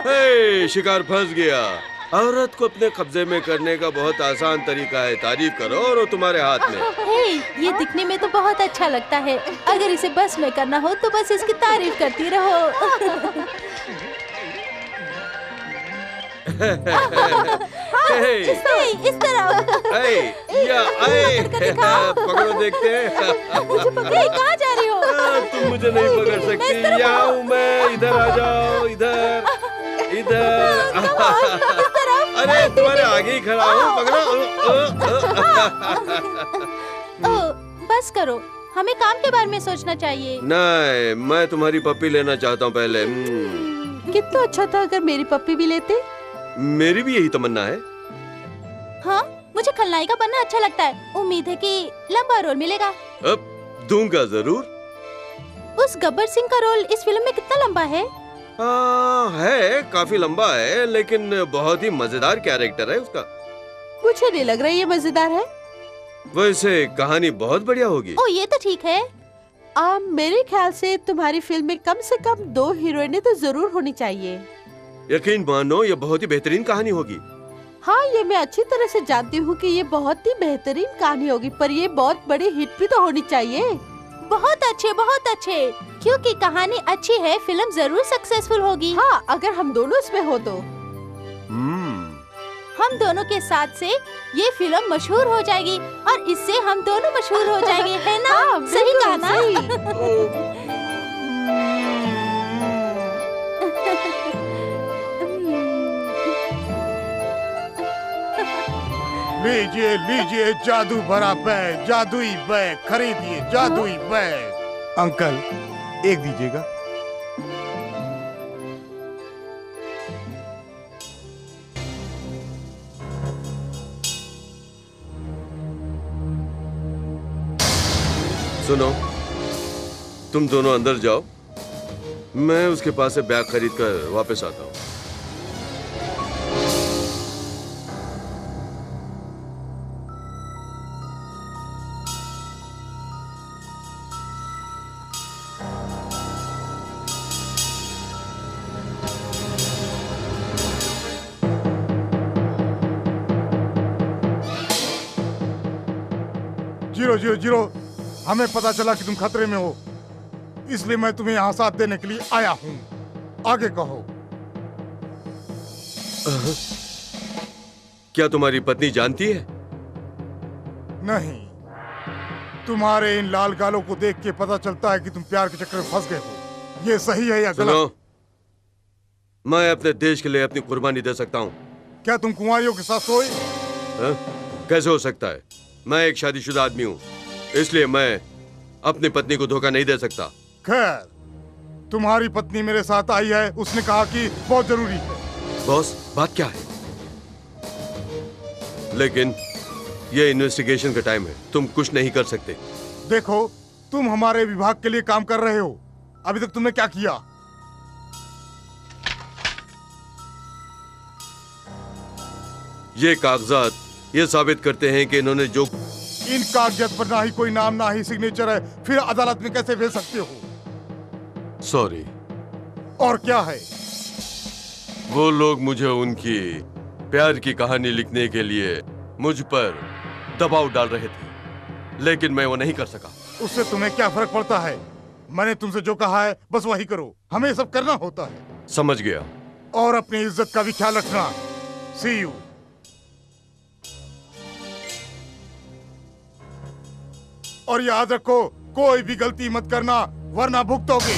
हे, शिकार फंस गया। औरत को अपने कब्जे में करने का बहुत आसान तरीका है। तारीफ करो और वो तुम्हारे हाथ में। हे, ये दिखने में तो बहुत अच्छा लगता है। अगर इसे बस में करना हो तो बस इसकी तारीफ करती रहो। हे, इस तरह। पकड़ो, देखते हैं। कहाँ जा रही हो? तुम मुझे नहीं पकड़ सकती। यहाँ हूँ मैं। इधर आ जाओ, इधर इधर। अरे तुम्हारे आगे ही खड़ा हूँ, पकड़ो। बस करो, हमें काम के बारे में सोचना चाहिए। नहीं, मैं तुम्हारी पप्पी लेना चाहता हूँ पहले। कितना अच्छा था अगर मेरी पप्पी भी लेते। मेरी भी यही तमन्ना है। हाँ, मुझे खलनायिका बनना अच्छा लगता है। उम्मीद है कि लंबा रोल मिलेगा। अब दूंगा जरूर। उस गब्बर सिंह का रोल इस फिल्म में कितना लंबा है? है, काफी लंबा है, लेकिन बहुत ही मजेदार कैरेक्टर है उसका। मुझे नहीं लग रहा ये मजेदार है। वैसे कहानी बहुत बढ़िया होगी। ओ, ये तो ठीक है। मेरे ख्याल से तुम्हारी फिल्म में कम से कम 2 हीरोइनें तो जरूर होनी चाहिए। यकीन मानो, ये बहुत ही बेहतरीन कहानी होगी। हाँ, ये मैं अच्छी तरह से जानती हूँ कि ये बहुत ही बेहतरीन कहानी होगी, पर ये बहुत बड़ी हिट भी तो होनी चाहिए। बहुत अच्छे, बहुत अच्छे। क्योंकि कहानी अच्छी है, फिल्म जरूर सक्सेसफुल होगी। हाँ, अगर हम दोनों इसमें हो तो। हम दोनों के साथ से ये फिल्म मशहूर हो जाएगी और इससे हम दोनों मशहूर हो जाएंगे, है ना? हाँ, सही कहा ना? लीजिए लीजिए, जादू भरा बैग, जादुई बैग खरीदिए, जादुई बैग। अंकल, एक दीजिएगा। सुनो, तुम दोनों अंदर जाओ, मैं उसके पास से बैग खरीद कर वापस आता हूँ। जीरो, हमें पता चला कि तुम खतरे में हो, इसलिए मैं तुम्हें यहाँ साथ देने के लिए आया हूँ। आगे कहो। क्या तुम्हारी पत्नी जानती है? नहीं, तुम्हारे इन लाल गालों को देख के पता चलता है कि तुम प्यार के चक्कर में फंस गए हो। ये सही है या गलत? मैं अपने देश के लिए अपनी कुर्बानी दे सकता हूँ। क्या तुम कुंवारियों के साथ सोए? कैसे हो सकता है? मैं एक शादीशुदा आदमी हूँ, इसलिए मैं अपनी पत्नी को धोखा नहीं दे सकता। खैर, तुम्हारी पत्नी मेरे साथ आई है, उसने कहा कि बहुत जरूरी है। बॉस, बात क्या है? लेकिन ये इन्वेस्टिगेशन का टाइम है, तुम कुछ नहीं कर सकते। देखो, तुम हमारे विभाग के लिए काम कर रहे हो, अभी तक तुमने क्या किया? ये कागजात ये साबित करते हैं कि इन्होंने जो इन कागजात पर ना ही कोई नाम ना ही सिग्नेचर है, फिर अदालत में कैसे भेज सकते हो? सॉरी, और क्या है? वो लोग मुझे उनकी प्यार की कहानी लिखने के लिए मुझ पर दबाव डाल रहे थे, लेकिन मैं वो नहीं कर सका। उससे तुम्हें क्या फर्क पड़ता है? मैंने तुमसे जो कहा है बस वही करो, हमें ये सब करना होता है। समझ गया। और अपनी इज्जत का भी ख्याल रखना। सी यू। और याद रखो, कोई भी गलती मत करना वरना भुगतोगे।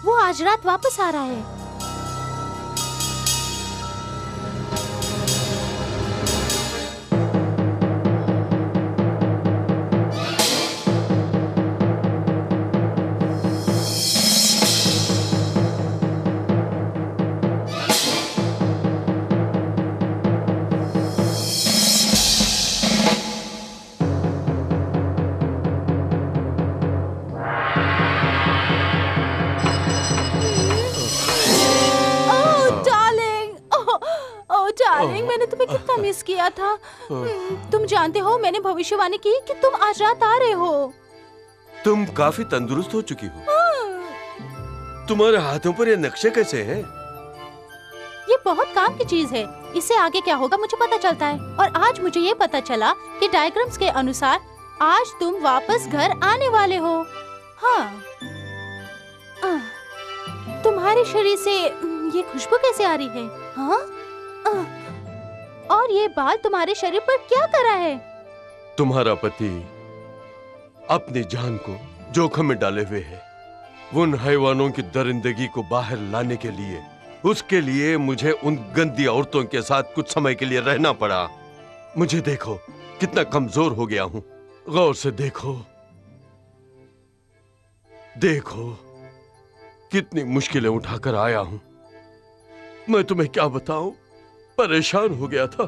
वो आज रात वापस आ रहा है। डार्लिंग, मैंने तुम्हें कितना मिस किया था। तुम जानते हो मैंने भविष्यवाणी की कि तुम आज रात आ रहे हो। तुम काफी तंदुरुस्त हो चुकी हो। तुम्हारे हाथों पर ये नक्शे कैसे हैं? ये बहुत काम की चीज है। इससे आगे क्या होगा मुझे पता चलता है। और आज मुझे ये पता चला कि डायग्राम्स के अनुसार आज तुम वापस घर आने वाले हो। हाँ, तुम्हारे शरीर से ये खुशबू कैसे आ रही है? हाँ? और ये बाल तुम्हारे शरीर पर क्या कर रहा है? तुम्हारा पति अपनी जान को जोखिम में डाले हुए है। उन हैवानों की दरिंदगी को बाहर लाने के लिए, उसके लिए मुझे उन गंदी औरतों के साथ कुछ समय के लिए रहना पड़ा। मुझे देखो कितना कमजोर हो गया हूँ। गौर से देखो, देखो कितनी मुश्किलें उठाकर आया हूँ। मैं तुम्हें क्या बताऊं, परेशान हो गया था।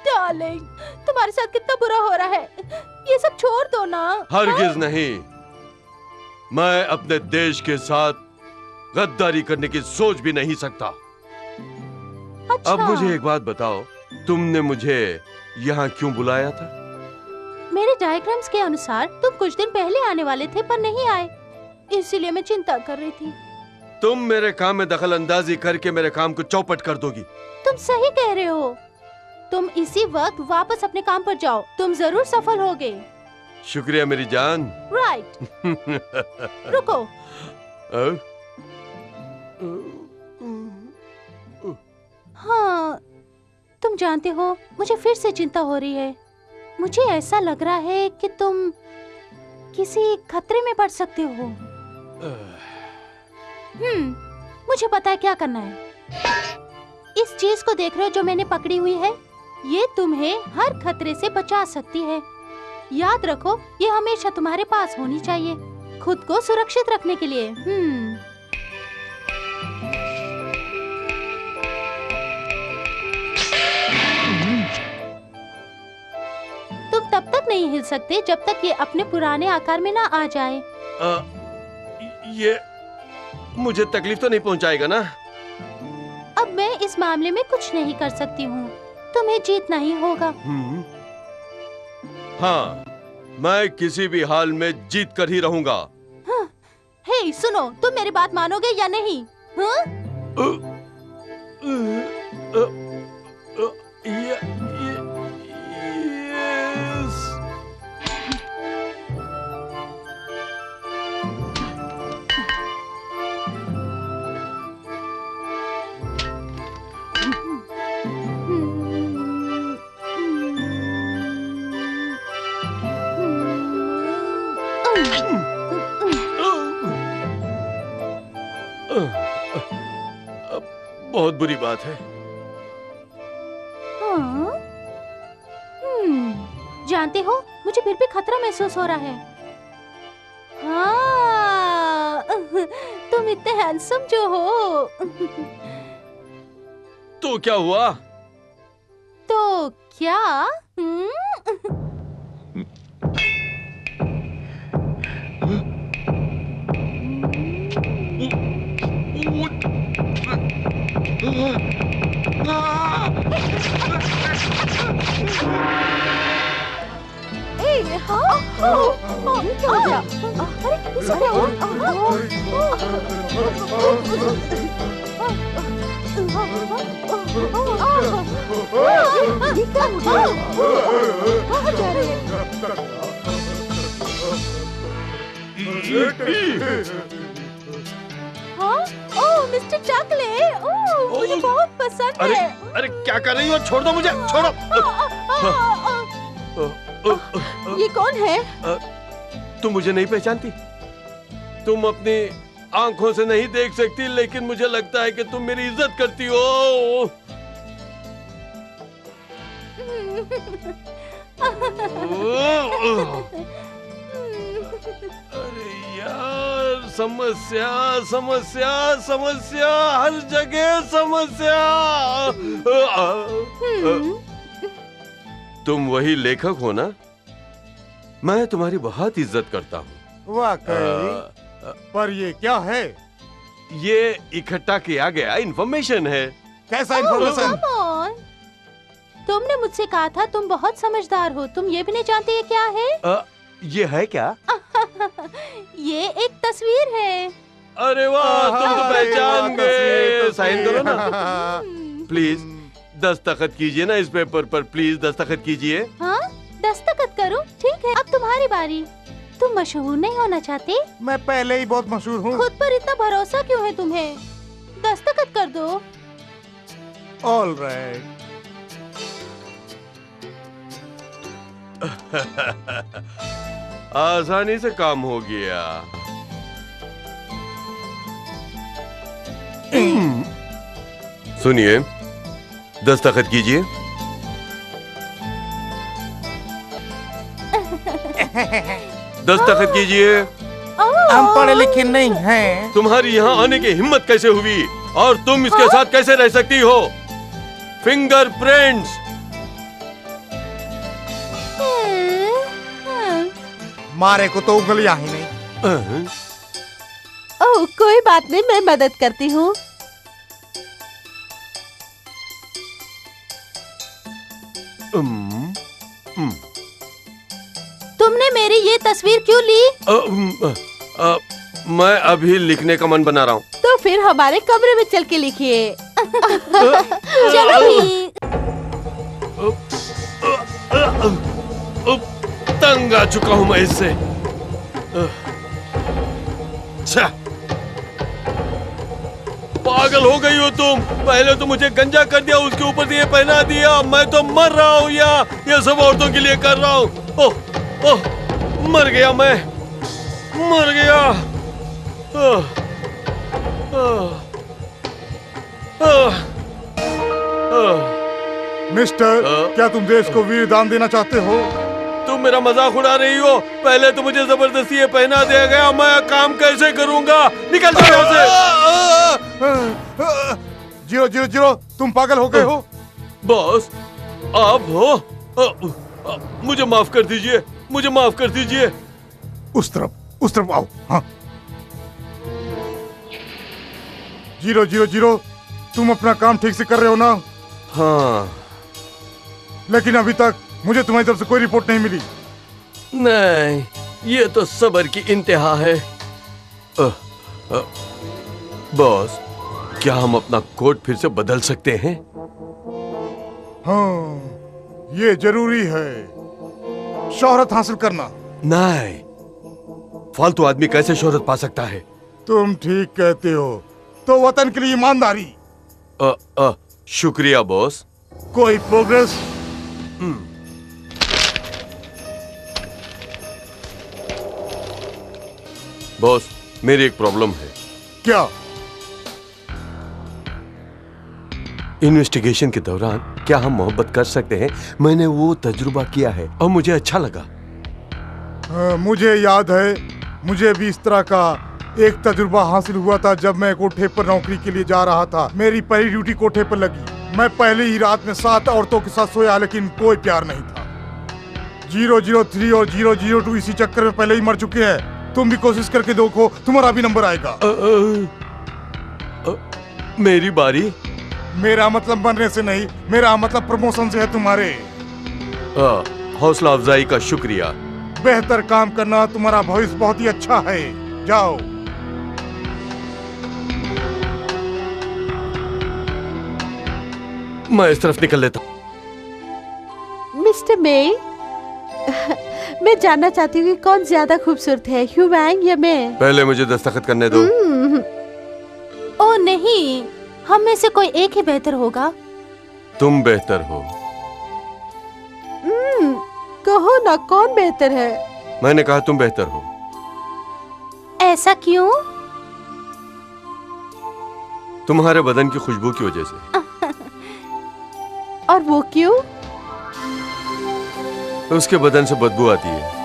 डार्लिंग, तुम्हारे साथ कितना बुरा हो रहा है। ये सब छोड़ दो ना। हरगिज नहीं। मैं अपने देश के साथ गद्दारी करने की सोच भी नहीं सकता। अच्छा। अब मुझे एक बात बताओ, तुमने मुझे यहाँ क्यों बुलाया था? मेरे डायग्राम्स के अनुसार तुम कुछ दिन पहले आने वाले थे पर नहीं आए, इसीलिए मैं चिंता कर रही थी। तुम मेरे काम में दखल अंदाजी करके मेरे काम को चौपट कर दोगी। तुम सही कह रहे हो। तुम इसी वक्त वापस अपने काम पर जाओ, तुम जरूर सफल होगे। शुक्रिया मेरी जान। राइट। रुको। हाँ, तुम जानते हो मुझे फिर से चिंता हो रही है। मुझे ऐसा लग रहा है कि तुम किसी खतरे में पड़ सकते हो। मुझे पता है क्या करना है। इस चीज को देख रहे हो जो मैंने पकड़ी हुई है? ये तुम्हें हर खतरे से बचा सकती है। याद रखो, ये हमेशा तुम्हारे पास होनी चाहिए, खुद को सुरक्षित रखने के लिए। तुम तब तक नहीं हिल सकते जब तक ये अपने पुराने आकार में ना आ जाए। ये मुझे तकलीफ तो नहीं पहुंचाएगा ना? अब मैं इस मामले में कुछ नहीं कर सकती हूँ, तुम्हें जीतना ही होगा। हाँ, मैं किसी भी हाल में जीत कर ही रहूंगा। हाँ। हे सुनो, तुम मेरी बात मानोगे या नहीं? हाँ? बहुत बुरी बात है। हाँ? जानते हो, मुझे फिर भी खतरा महसूस हो रहा है। हाँ, तुम इतने हैंडसम जो हो। तो क्या हुआ? तो क्या? ये क्या हो गया? अरे इसे क्या हुआ? ये क्या हो गया? कहाँ जा रहे हैं? हाँ? ओह मिस्टर चाकले, ओह मुझे बहुत पसंद अरे है। अरे क्या कर रही हो? छोड़ दो मुझे, छोड़ो। ये कौन है? तुम मुझे नहीं पहचानती? तुम अपनी आंखों से नहीं देख सकती, लेकिन मुझे लगता है कि तुम मेरी इज्जत करती हो। अरे यार, समस्या समस्या समस्या, हर जगह समस्या। तुम वही लेखक हो ना? मैं तुम्हारी बहुत इज्जत करता हूँ। वाकई। पर ये क्या है? ये इकट्ठा किया गया इंफॉर्मेशन है। कैसा इंफॉर्मेशन? Come on. तुमने मुझसे कहा था तुम बहुत समझदार हो, तुम ये भी नहीं जानते ये क्या है? ये है क्या? ये एक तस्वीर है। अरे वाह, तुम तो पहचान गए। साइन करो ना प्लीज। दस्तखत कीजिए ना इस पेपर पर, प्लीज दस्तखत कीजिए। हाँ दस्तखत करूं? ठीक है, अब तुम्हारी बारी। तुम मशहूर नहीं होना चाहते? मैं पहले ही बहुत मशहूर हूँ। खुद पर इतना भरोसा क्यों है तुम्हें? दस्तखत कर दो। All right. आसानी से काम हो गया। सुनिए, दस्तखत कीजिए। दस्तखत कीजिए। हम पढ़े लिखे नहीं हैं। तुम्हारी यहाँ आने की हिम्मत कैसे हुई और तुम इसके साथ कैसे रह सकती हो? फिंगरप्रिंट्स। मारे को तो उंगलियां ही नहीं। ओह कोई बात नहीं, मैं मदद करती हूँ। तुमने मेरी ये तस्वीर क्यों ली? मैं अभी लिखने का मन बना रहा हूँ। तो फिर हमारे कमरे में चल के लिखिए। चलो भी। तंग आ चुका हूँ मैं इससे। पागल हो गई हो तुम। पहले तो मुझे गंजा कर दिया, उसके ऊपर से ये पहना दिया। मैं तो मर रहा हूँ या ये सब औरतों के लिए कर रहा हूँ। ओह ओह, मर गया मैं, मर गया। मिस्टर, क्या तुम देश को वीर दान देना चाहते हो? तुम मेरा मजाक उड़ा रही हो? पहले तो मुझे जबरदस्ती ये पहना दिया गया, मैं काम कैसे करूंगा? निकल जाओ यहाँ से। 000, तुम पागल हो गए हो? बॉस, आप हो? मुझे माफ कर दीजिए, मुझे माफ कर दीजिए। उस तरफ आओ। हाँ। 000, तुम अपना काम ठीक से कर रहे हो ना? हाँ। लेकिन अभी तक मुझे तुम्हारी तरफ से कोई रिपोर्ट नहीं मिली। नहीं, ये तो सब्र की इंतहा है। बॉस, क्या हम अपना कोट फिर से बदल सकते हैं? हाँ, ये जरूरी है। शोहरत हासिल करना। नहीं, फालतू आदमी कैसे शोहरत पा सकता है? तुम ठीक कहते हो। तो वतन के लिए ईमानदारी। शुक्रिया बॉस। कोई प्रोग्रेस? बॉस, मेरी एक प्रॉब्लम है। क्या? इन्वेस्टिगेशन के दौरान क्या हम मोहब्बत कर सकते हैं? मैंने वो तजुर्बा किया है और मुझे अच्छा लगा। मुझे याद है, मुझे भी इस तरह का एक तजुर्बा हासिल हुआ था जब मैं कोठे पर नौकरी के लिए जा रहा था। मेरी पहली ड्यूटी कोठे पर लगी। मैं पहले ही रात में 7 औरतों के साथ सोया, लेकिन कोई प्यार नहीं था। 003 और 002 इसी चक्कर में पहले ही मर चुके हैं। तुम भी कोशिश करके देखो, तुम्हारा भी नंबर आएगा। मेरी बारी? मेरा मतलब मरने से नहीं, मेरा मतलब प्रमोशन से है तुम्हारे। हौसला अफजाई का शुक्रिया। बेहतर काम करना, तुम्हारा भविष्य बहुत ही अच्छा है। जाओ। मैं इस तरफ निकल लेता। मिस्टर मे, मैं जानना चाहती हूँ कि कौन ज्यादा खूबसूरत है, ह्यू वैंग या मैं? पहले मुझे दस्तखत करने दो। ओ नहीं, हम में से कोई एक ही बेहतर होगा। तुम बेहतर हो। कहो ना, कौन बेहतर है? मैंने कहा तुम बेहतर हो। ऐसा क्यों? तुम्हारे बदन की खुशबू की वजह से। और वो क्यों? उसके बदन से बदबू आती है।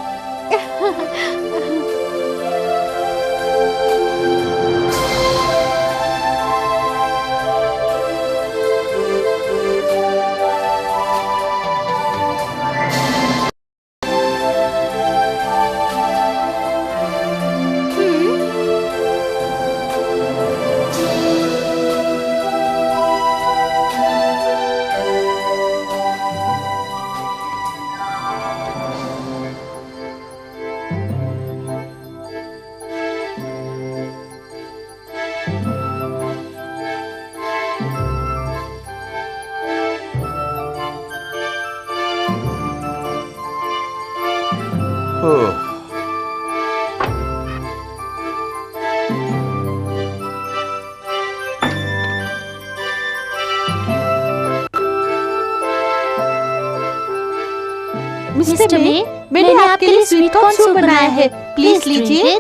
मिस्टर मे, मैंने आपके लिए स्वीट कॉर्न सूप बनाया है, प्लीज लीजिए।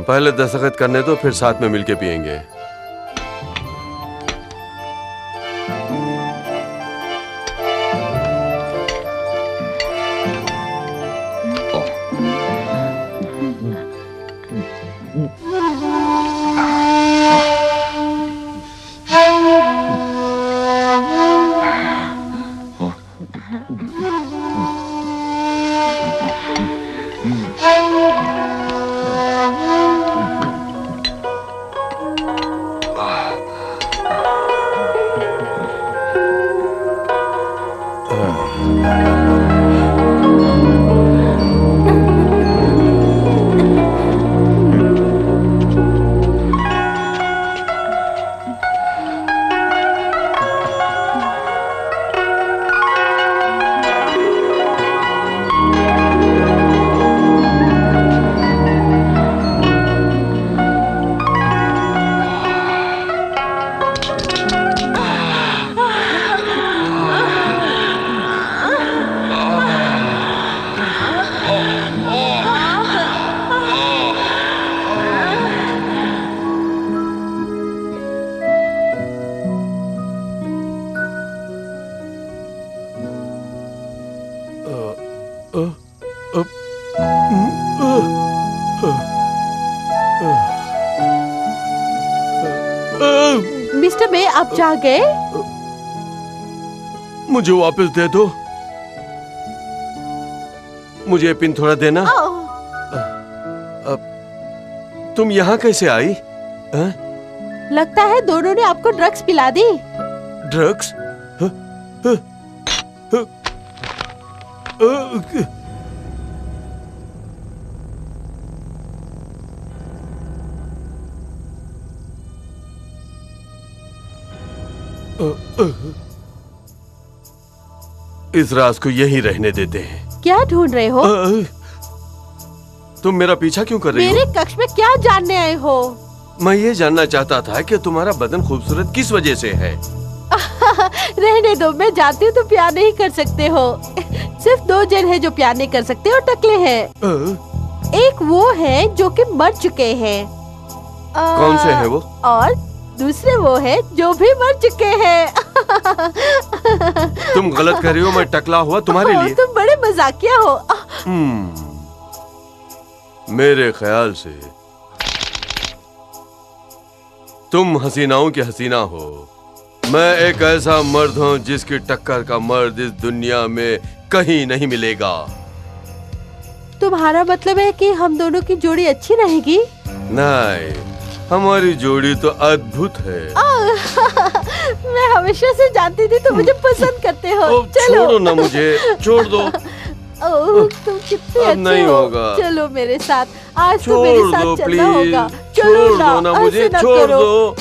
पहले दस्तखत करने दो, फिर साथ में मिलके पियेंगे। मिस्टर मे, आप जा गए? मुझे वापस दे दो। मुझे पिन थोड़ा देना। तुम यहाँ कैसे आई? लगता है दोनों ने आपको ड्रग्स पिला दी। ड्रग्स? इस राज को यहीं रहने देते हैं। क्या ढूंढ रहे हो? तुम मेरा पीछा क्यों कर रही हो? मेरे कक्ष में क्या जानने आए हो? मैं ये जानना चाहता था कि तुम्हारा बदन खूबसूरत किस वजह से है। रहने दो, मैं जानती हूँ तुम प्यार नहीं कर सकते हो। सिर्फ 2 जन हैं जो प्यार नहीं कर सकते और टकले हैं। एक वो है जो कि मर चुके हैं। कौन से है वो? और दूसरे वो है जो भी मर चुके हैं। तुम गलत कर रही हो, मैं टकला हुआ तुम्हारे लिए। तुम बड़े मजाकिया हो। मेरे ख्याल से तुम हसीनाओं की हसीना हो, मैं एक ऐसा मर्द हूँ जिसकी टक्कर का मर्द इस दुनिया में कहीं नहीं मिलेगा। तुम्हारा मतलब है कि हम दोनों की जोड़ी अच्छी रहेगी? नहीं, हमारी जोड़ी तो अद्भुत है। मैं हमेशा से जानती थी तुम मुझे पसंद करते हो। ओ, चलो। छोड़ो ना मुझे, छोड़ दो। ओह, तुम कितने अब अच्छे नहीं हो। होगा। चलो मेरे साथ, आज तो छोड़ मेरे दो साथ चलना प्लीज, होगा। छोड़ चलो दो ना मुझे, ऐसे ना छोड़ करो। दो।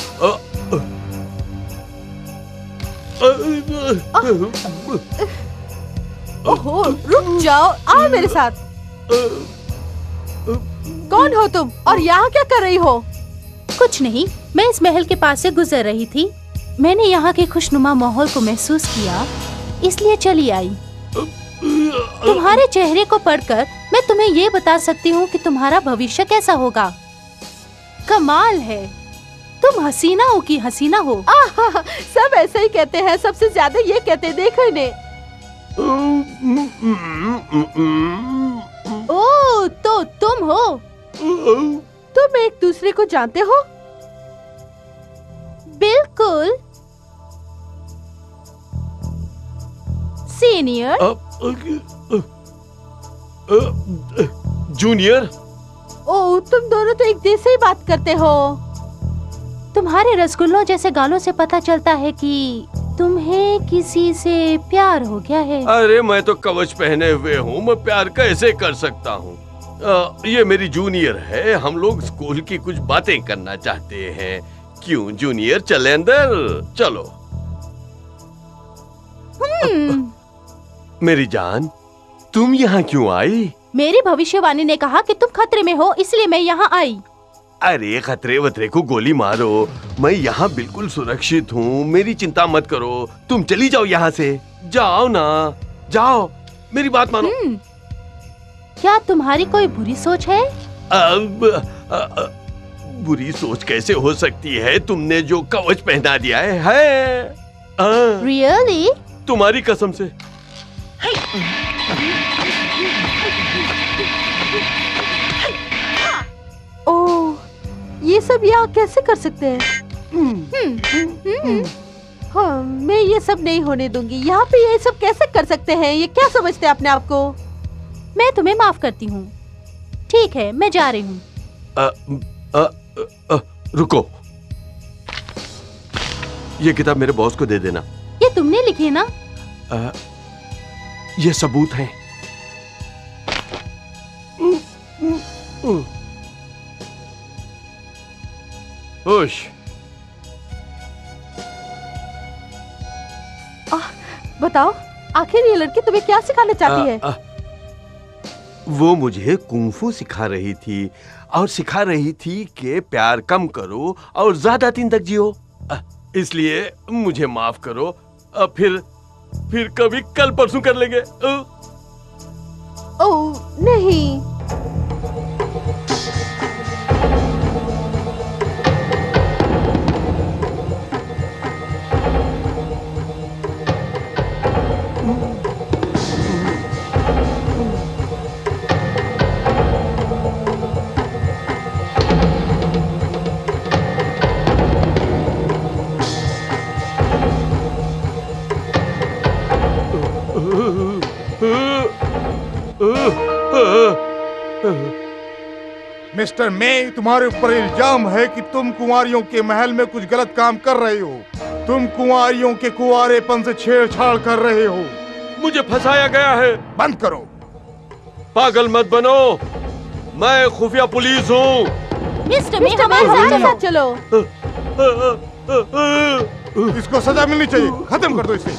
ओहो, रुक जाओ, आओ मेरे साथ। कौन हो तुम और यहाँ क्या कर रही हो? कुछ नहीं, मैं इस महल के पास से गुजर रही थी। मैंने यहाँ के खुशनुमा माहौल को महसूस किया, इसलिए चली आई। तुम्हारे चेहरे को पढ़कर मैं तुम्हें ये बता सकती हूँ कि तुम्हारा भविष्य कैसा होगा। कमाल है, तुम हसीनाओं की हसीना हो। सब ऐसे ही कहते हैं, सबसे ज्यादा ये कहते हैं, देखो इन्हें। ओह, तो तुम हो। तुम एक दूसरे को जानते हो? बिल्कुल। सीनियर। जूनियर। ओह, तुम दोनों तो एक देश से ही बात करते हो। तुम्हारे रसगुल्लों जैसे गालों से पता चलता है कि तुम्हें किसी से प्यार हो गया है। अरे मैं तो कवच पहने हुए हूँ, मैं प्यार कैसे कर सकता हूँ? ये मेरी जूनियर है, हम लोग स्कूल की कुछ बातें करना चाहते हैं। क्यों जूनियर, चले अंदर? चलो। मेरी जान, तुम यहाँ क्यों आई? मेरी भविष्यवाणी ने कहा कि तुम खतरे में हो, इसलिए मैं यहाँ आई। अरे खतरे वतरे को गोली मारो, मैं यहाँ बिल्कुल सुरक्षित हूँ, मेरी चिंता मत करो। तुम चली जाओ यहाँ से, जाओ ना, जाओ, मेरी बात मानो। क्या तुम्हारी कोई बुरी सोच है? अब बुरी सोच कैसे हो सकती है? तुमने जो कवच पहना दिया है? Really? तुम्हारी कसम से। ओह, ये सब यहाँ कैसे कर सकते हैं? हाँ, मैं ये सब नहीं होने दूंगी। यहाँ पे ये सब कैसे कर सकते हैं? ये क्या समझते हैं अपने आप को? मैं तुम्हें माफ करती हूँ। ठीक है, मैं जा रही हूँ। रुको, ये किताब मेरे बॉस को दे देना। ये तुमने लिखी है ना? ये सबूत है। होश। बताओ, आखिर ये लड़की तुम्हें क्या सिखाना चाहती है? वो मुझे कुंफू सिखा रही थी और सिखा रही थी कि प्यार कम करो और ज्यादा दिन तक जियो। इसलिए मुझे माफ करो, फिर कभी कल परसों कर लेंगे। ओह नहीं। मिस्टर मे, तुम्हारे ऊपर इल्जाम है कि तुम कुंवारियों के महल में कुछ गलत काम कर रहे हो। तुम कुंवारियों के कुंवारेपन से छेड़छाड़ कर रहे हो। मुझे फंसाया गया है। बंद करो। पागल मत बनो, मैं खुफिया पुलिस हूँ। मिस्टर मे, हमारे हमारे साथ चलो। इसको सजा मिलनी चाहिए। खत्म कर दो इसे।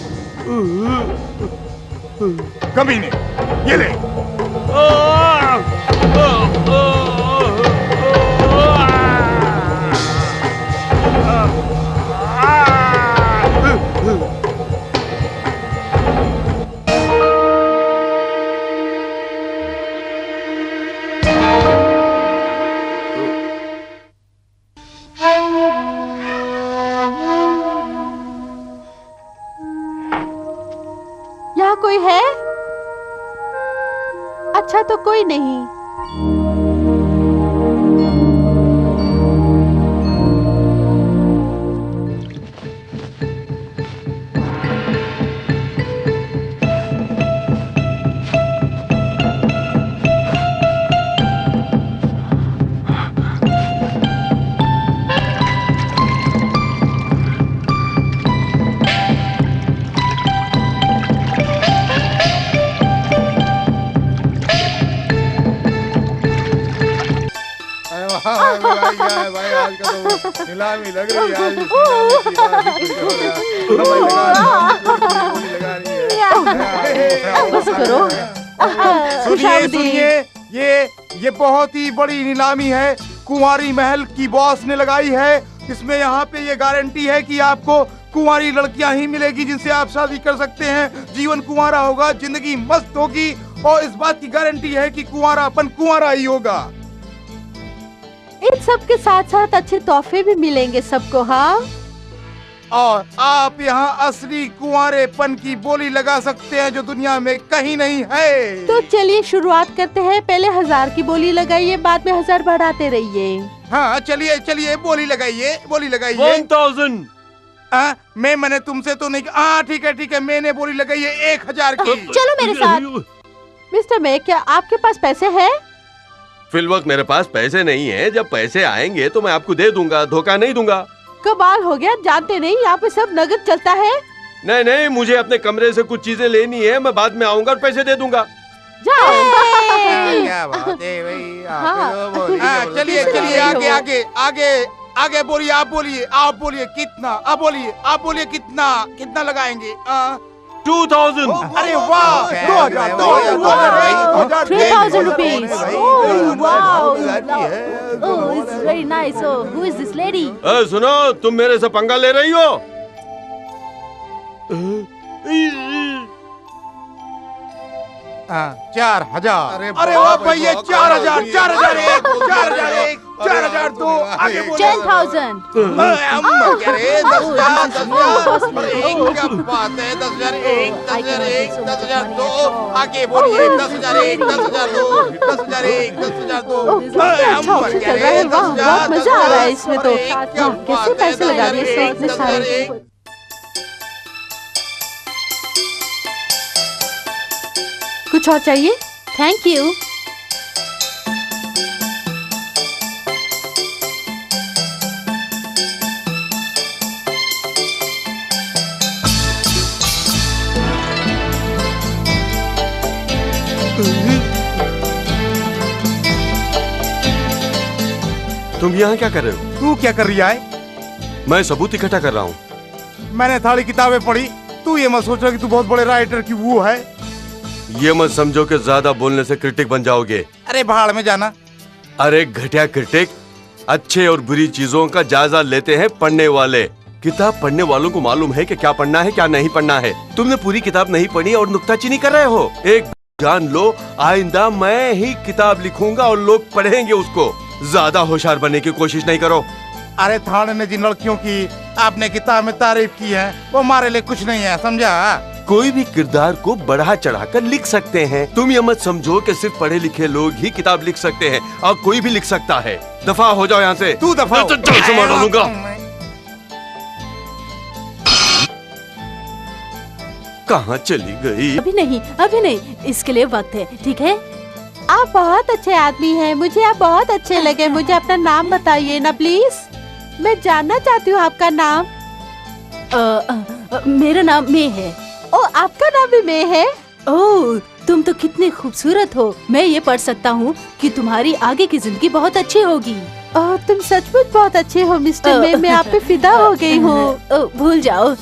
कमीने, ये ले। यहाँ कोई है? अच्छा, तो कोई नहीं। भाई आज का तो नीलामी लग रही है आज। बस करो। सुनिए खुशामदीद। सुनिए, ये बहुत ही बड़ी नीलामी है, कुंवारी महल की बॉस ने लगाई है। इसमें यहाँ पे ये गारंटी है कि आपको कुंवारी लड़कियां ही मिलेगी जिनसे आप शादी कर सकते हैं। जीवन कुंवारा होगा, जिंदगी मस्त होगी, और इस बात की गारंटी है कि कुंवारापन कुंवारा ही होगा। इन सब के साथ साथ अच्छे तोहफे भी मिलेंगे सबको। हाँ, और आप यहाँ असली कुंवारेपन की बोली लगा सकते हैं जो दुनिया में कहीं नहीं है। तो चलिए शुरुआत करते हैं। पहले 1000 की बोली लगाइए, बाद में 1000 बढ़ाते रहिए। हाँ चलिए चलिए, बोली लगाइए, बोली लगाइए। 1000। मैंने तुमसे तो नहीं। हाँ ठीक है, मैंने बोली लगाई है 1000 की। चलो मेरे साथ। मिस्टर मे, क्या आपके पास पैसे हैं? फिलवक्त मेरे पास पैसे नहीं है। जब पैसे आएंगे तो मैं आपको दे दूंगा, धोखा नहीं दूंगा। कमाल हो गया, जानते नहीं यहाँ पे सब नगद चलता है। नहीं नहीं, मुझे अपने कमरे से कुछ चीजें लेनी है, मैं बाद में आऊंगा और पैसे दे दूंगा। जाओ। क्या बात है भाई। हाँ। चलिए चलिए, आगे आगे आगे आगे बोलिए, आप बोलिए कितना, आप बोलिए कितना लगाएंगे। 2000। अरे वाह, 2000 3,000 rupees. Oh, wow. है। Oh, it's very nice. Oh, who is this lady? सुनो, तुम मेरे से पंगा ले रही हो। 4000। अरे वाह भैया, 4000 4001 4002। आगे बोलिए। 10,000. अम्मा क्या रे, 10,000 क्या Oh. बात है। 10,001 I cannot 10,001 give so much 10,002 money. आगे बोलिए। 10,001 10,002 10,001 10,002। अच्छा ऑप्शन चल रहा है। वाह, बहुत मजा आ रहा है इसमें तो। कैसे पैसे लगा दिए इसने इतने सारे। कुछ और चाहिए? Thank you. तुम यहाँ क्या कर रहे हो? तू क्या कर रही है? मैं सबूत इकट्ठा कर रहा हूँ। मैंने थाली किताबें पढ़ी। तू ये मत सोच रहा कि तू बहुत बड़े राइटर की वो है। ये मत समझो कि ज्यादा बोलने से क्रिटिक बन जाओगे। अरे भाड़ में जाना। अरे घटिया क्रिटिक, अच्छे और बुरी चीजों का जायजा लेते हैं पढ़ने वाले। किताब पढ़ने वालों को मालूम है कि क्या पढ़ना है क्या नहीं पढ़ना है। तुमने पूरी किताब नहीं पढ़ी और नुक्ताचीनी कर रहे हो। एक जान लो, आइंदा मैं ही किताब लिखूंगा और लोग पढ़ेंगे उसको। ज्यादा होशियार बनने की कोशिश नहीं करो। अरे थाने ने जिन लड़कियों की आपने किताब में तारीफ की है वो हमारे लिए कुछ नहीं है, समझा? कोई भी किरदार को बढ़ा चढ़ाकर लिख सकते हैं। तुम ये मत समझो कि सिर्फ पढ़े लिखे लोग ही किताब लिख सकते हैं, और कोई भी लिख सकता है। दफा हो जाओ यहाँ से। तू दफा हो। चल से मार डालूंगा। कहाँ चली गई? अभी नहीं, इसके लिए वक्त है, ठीक है? आप बहुत अच्छे आदमी हैं, मुझे आप बहुत अच्छे लगे। मुझे अपना नाम बताइए ना प्लीज, मैं जानना चाहती हूँ आपका नाम। मेरा नाम मे है। ओ, आपका नाम भी मे है? ओह, तुम तो कितने खूबसूरत हो। मैं ये पढ़ सकता हूँ कि तुम्हारी आगे की जिंदगी बहुत अच्छी होगी। ओह, तुम सचमुच बहुत अच्छे हो मिस्टर मे, मैं आप पे फिदा हो गई हूँ। भूल जाओ।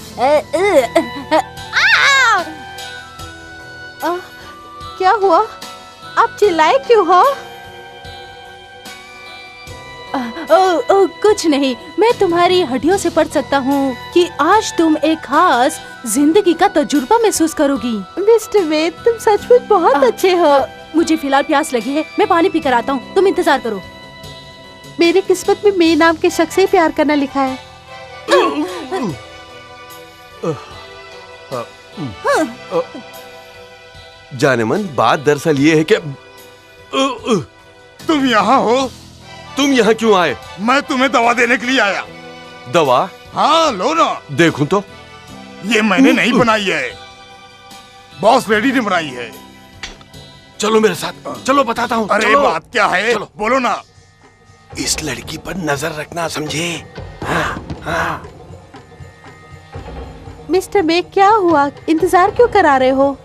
क्या हुआ? आप चिल्लाए क्यों हो? कुछ नहीं, मैं तुम्हारी हड्डियों से पढ़ सकता हूँ कि आज तुम एक खास जिंदगी का तजुर्बा महसूस करोगी। मिस्टर मे, तुम सचमुच बहुत अच्छे हो। मुझे फिलहाल प्यास लगी है, मैं पानी पी कर आता हूँ, तुम इंतजार करो। मेरी किस्मत में मे नाम के शख्स से प्यार करना लिखा है। जाने मन, बात दरअसल ये है कि तुम यहाँ हो? तुम यहाँ क्यों आए? मैं तुम्हें दवा देने के लिए आया। दवा? हाँ लो ना। देखूं तो। ये मैंने नहीं बनाई है, बॉस लेडी ने बनाई है। चलो मेरे साथ, चलो बताता हूँ। अरे चलो। बात क्या है? चलो। बोलो ना। इस लड़की पर नजर रखना, समझे? हाँ, हाँ। मिस्टर मे, क्या हुआ? इंतजार क्यों करा रहे हो?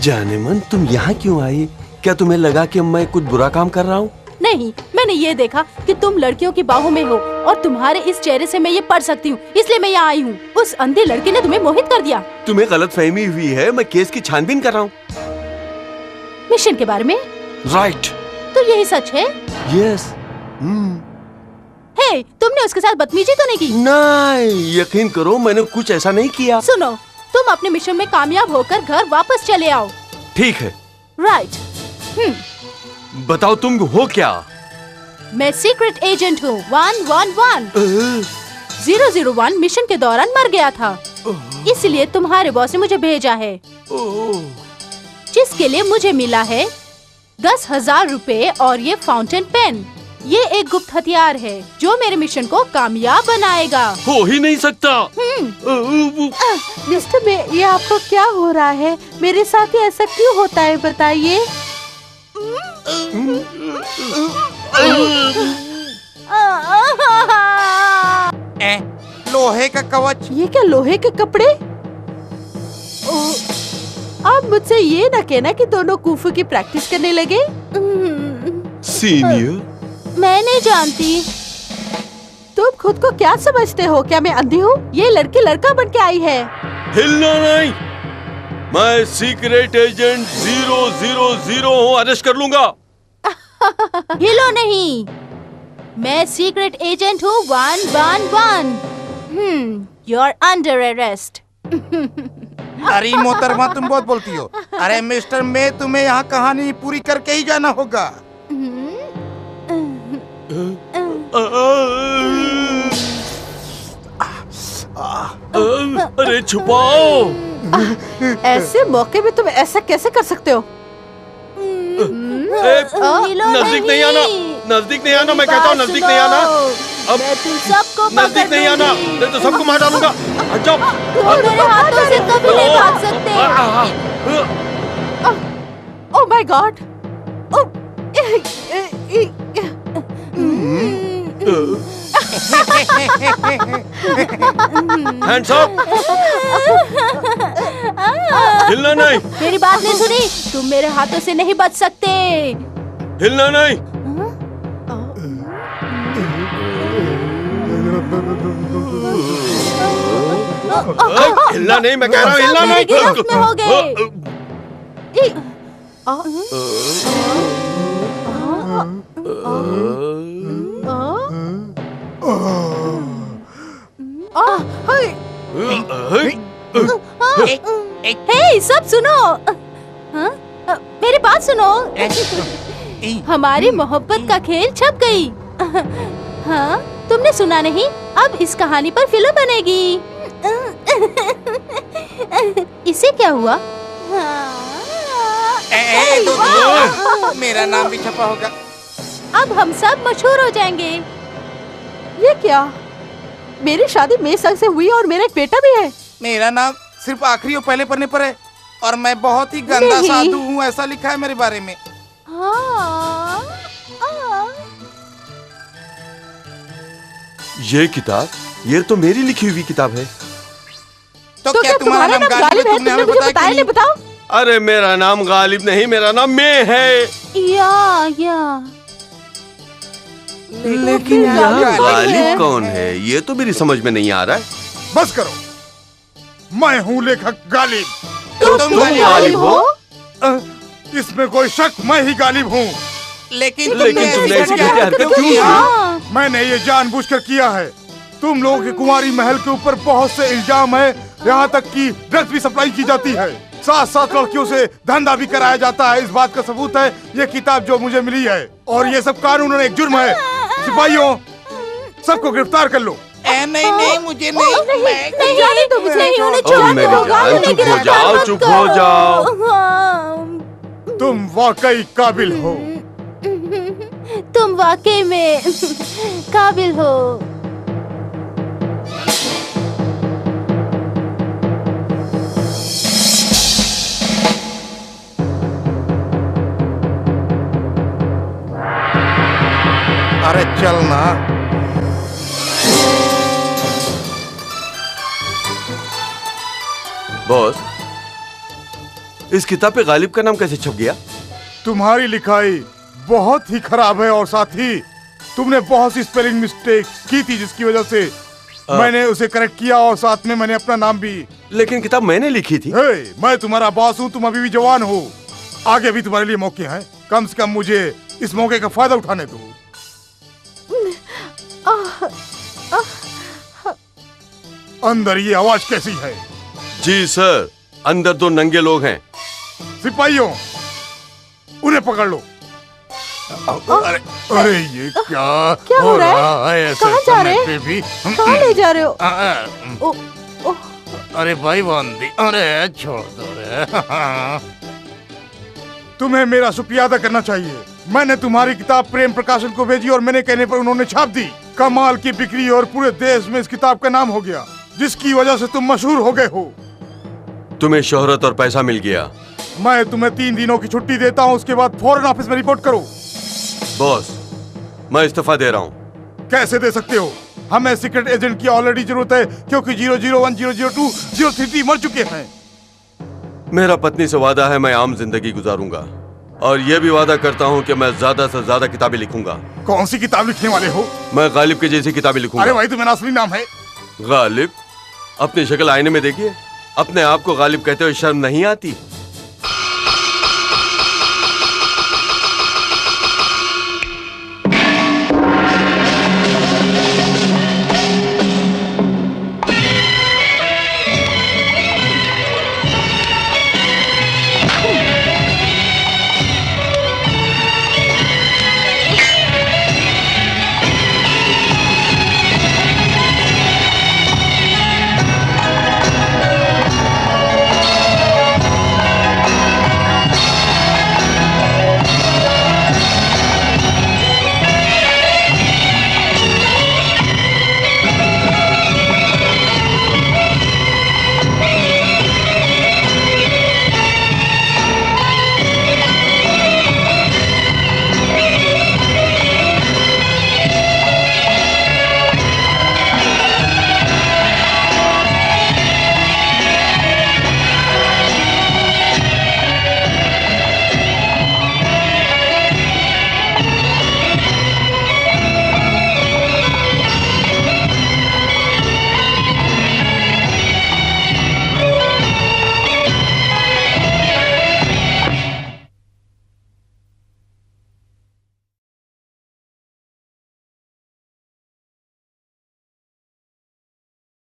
जाने मन, तुम यहाँ क्यों आई? क्या तुम्हें लगा कि मैं कुछ बुरा काम कर रहा हूँ? नहीं, मैंने ये देखा कि तुम लड़कियों की बाहों में हो और तुम्हारे इस चेहरे से मैं ये पढ़ सकती हूँ, इसलिए मैं यहाँ आई हूँ। उस अंधे लड़के ने तुम्हें मोहित कर दिया। तुम्हें गलतफहमी हुई है, मैं केस की छानबीन कर रहा हूँ। मिशन के बारे में? राइट। तो यही सच है? यस। हे, तुमने उसके साथ बदतमीजी तो नहीं की? नहीं, यकीन करो मैंने कुछ ऐसा नहीं किया। सुनो, तुम अपने मिशन में कामयाब होकर घर वापस चले आओ। ठीक है। राइट। बताओ तुम हो क्या? मैं सीक्रेट एजेंट हूँ 111। 001 मिशन के दौरान मर गया था, इसलिए तुम्हारे बॉस ने मुझे भेजा है, जिसके लिए मुझे मिला है 10,000 रुपए और ये फाउंटेन पेन। ये एक गुप्त हथियार है जो मेरे मिशन को कामयाब बनाएगा। हो ही नहीं सकता। मिस्टर मे, ये आपको क्या हो रहा है? मेरे साथ ही ऐसा क्यों होता है, बताइए। लोहे का कवच। ये क्या लोहे के कपड़े? अब मुझसे ये न कहना कि दोनों कुंफू की प्रैक्टिस करने लगे। सीनियर, मैं नहीं जानती। तुम खुद को क्या समझते हो? क्या मैं अंधी हूँ? ये लड़की लड़का बन के आई है। हिलना नहीं। मैं सीक्रेट एजेंट 000 हूँ, अरेस्ट कर लूंगा। हिलो नहीं। मैं सीक्रेट एजेंट हूँ 111। You are under arrest. अरे मोहतरमा, तुम बहुत बोलती हो। अरे मिस्टर मे, तुम्हें यहाँ कहानी पूरी करके ही जाना होगा। अरे छुपाओ। ऐसे मौके में तुम ऐसा कैसे कर सकते हो? नजदीक नहीं आना, नजदीक नहीं आना, मैं कहता हूँ नजदीक नहीं आना। अब मैं तुम सबको नजदीक नहीं आना, नहीं तो सबको मार डालूंगा। हट जाओ। तुम मेरे हाथों से कभी नहीं भाग सकते। Oh my God. Hands up. हिलना नहीं। मेरी बात नहीं सुनी? तुम मेरे हाथों से नहीं बच सकते। हिलना नहीं। हिलना नहीं, मैं कह रहा हूँ हिलना मेरी नहीं। गिरफ्त में हो गए। हे, सब सुनो। हाँ? मेरी बात सुनो। हमारी मोहब्बत का खेल छप गई। हाँ, तुमने सुना नहीं? अब इस कहानी पर फिल्म बनेगी। इसे क्या हुआ? मेरा नाम भी छपा होगा। अब हम सब मशहूर हो जाएंगे। ये क्या? मेरी शादी मेरे संग से हुई और मेरा एक बेटा भी है। मेरा नाम सिर्फ आखिरी और पहले पन्ने पर है और मैं बहुत ही गंदा नहीं। साधु हूँ, ऐसा लिखा है मेरे बारे में। ये किताब, ये तो मेरी लिखी हुई किताब है। तो क्या तुम्हारा नाम गालिब है? तुमने हमें मुझे बताया बताया कि नहीं। बताओ। अरे मेरा नाम गालिब नहीं, मेरा नाम मैं है। या लेकिन यहाँ गालिब गालिब कौन है? ये तो मेरी समझ में नहीं आ रहा है। बस करो, मैं हूँ लेखक गालिब। तुम तुम गालिब गालिब हो? इसमें कोई शक, मैं ही गालिब हूँ। लेकिन तुमने ऐसी घटिया हरकत क्यों की? मैंने ये जानबूझकर किया है। तुम लोगों के कुंवारी महल के ऊपर बहुत से इल्जाम है, यहाँ तक कि ड्रग्स भी सप्लाई की जाती है, साथ साथ लड़कियों से धंधा भी कराया जाता है। इस बात का सबूत है ये किताब जो मुझे मिली है। और ये सब कानूनन एक जुर्म है। सिपाहियों, सबको गिरफ्तार कर लो। नहीं नहीं, मुझे नहीं, नहीं जाने दो मुझे। नहीं, उन्हें ओ छोड़ मेरी दो। जान, उन्हें चुप हो गिरफ्तार जाओ, मत चुप हो करो। जाओ। हाँ। तुम वाकई काबिल हो। तुम वाकई में काबिल हो। अरे चल ना। बॉस, इस किताब पे गालिब का नाम कैसे छप गया? तुम्हारी लिखाई बहुत ही खराब है और साथ ही तुमने बहुत सी स्पेलिंग मिस्टेक की थी जिसकी वजह से मैंने उसे करेक्ट किया और साथ में मैंने अपना नाम भी। लेकिन किताब मैंने लिखी थी। हे, मैं तुम्हारा बॉस हूँ, तुम अभी भी जवान हो, आगे भी तुम्हारे लिए मौके हैं, कम से कम मुझे इस मौके का फायदा उठाने दो। अंदर ये आवाज कैसी है? जी सर, अंदर 2 नंगे लोग हैं। सिपाहियों, उन्हें पकड़ लो। अरे अरे ये क्या हो रहा है? ऐसे कहाँ जा रहे समय हैं? पे भी कहाँ ले जा रहे हो? ओ, ओ, अरे भाई बंदी, अरे छोड़ दो रे। तुम्हें मेरा शुक्रिया अदा करना चाहिए। मैंने तुम्हारी किताब प्रेम प्रकाशन को भेजी और मैंने कहने पर उन्होंने छाप दी। कमाल की बिक्री और पूरे देश में इस किताब का नाम हो गया, जिसकी वजह से तुम मशहूर हो गए हो। तुम्हें शोहरत और पैसा मिल गया। मैं तुम्हें 3 दिनों की छुट्टी देता हूँ, उसके बाद फौरन ऑफिस में रिपोर्ट करो। बॉस, मैं इस्तीफा दे रहा हूँ। कैसे दे सकते हो? हमें सीक्रेट एजेंट की ऑलरेडी जरूरत है, क्योंकि 001, 002, 033 मर चुके हैं। मेरा पत्नी से वादा है मैं आम जिंदगी गुजारूंगा और ये भी वादा करता हूँ कि मैं ज्यादा से ज्यादा किताबें लिखूंगा। कौन सी किताब लिखने वाले हो? मैं गालिब के जैसी किताबें लिखूंगा। अरे भाई, तुम्हारा असली नाम है गालिब? अपनी शक्ल आईने में देखिए, अपने आप को गालिब कहते हुए शर्म नहीं आती?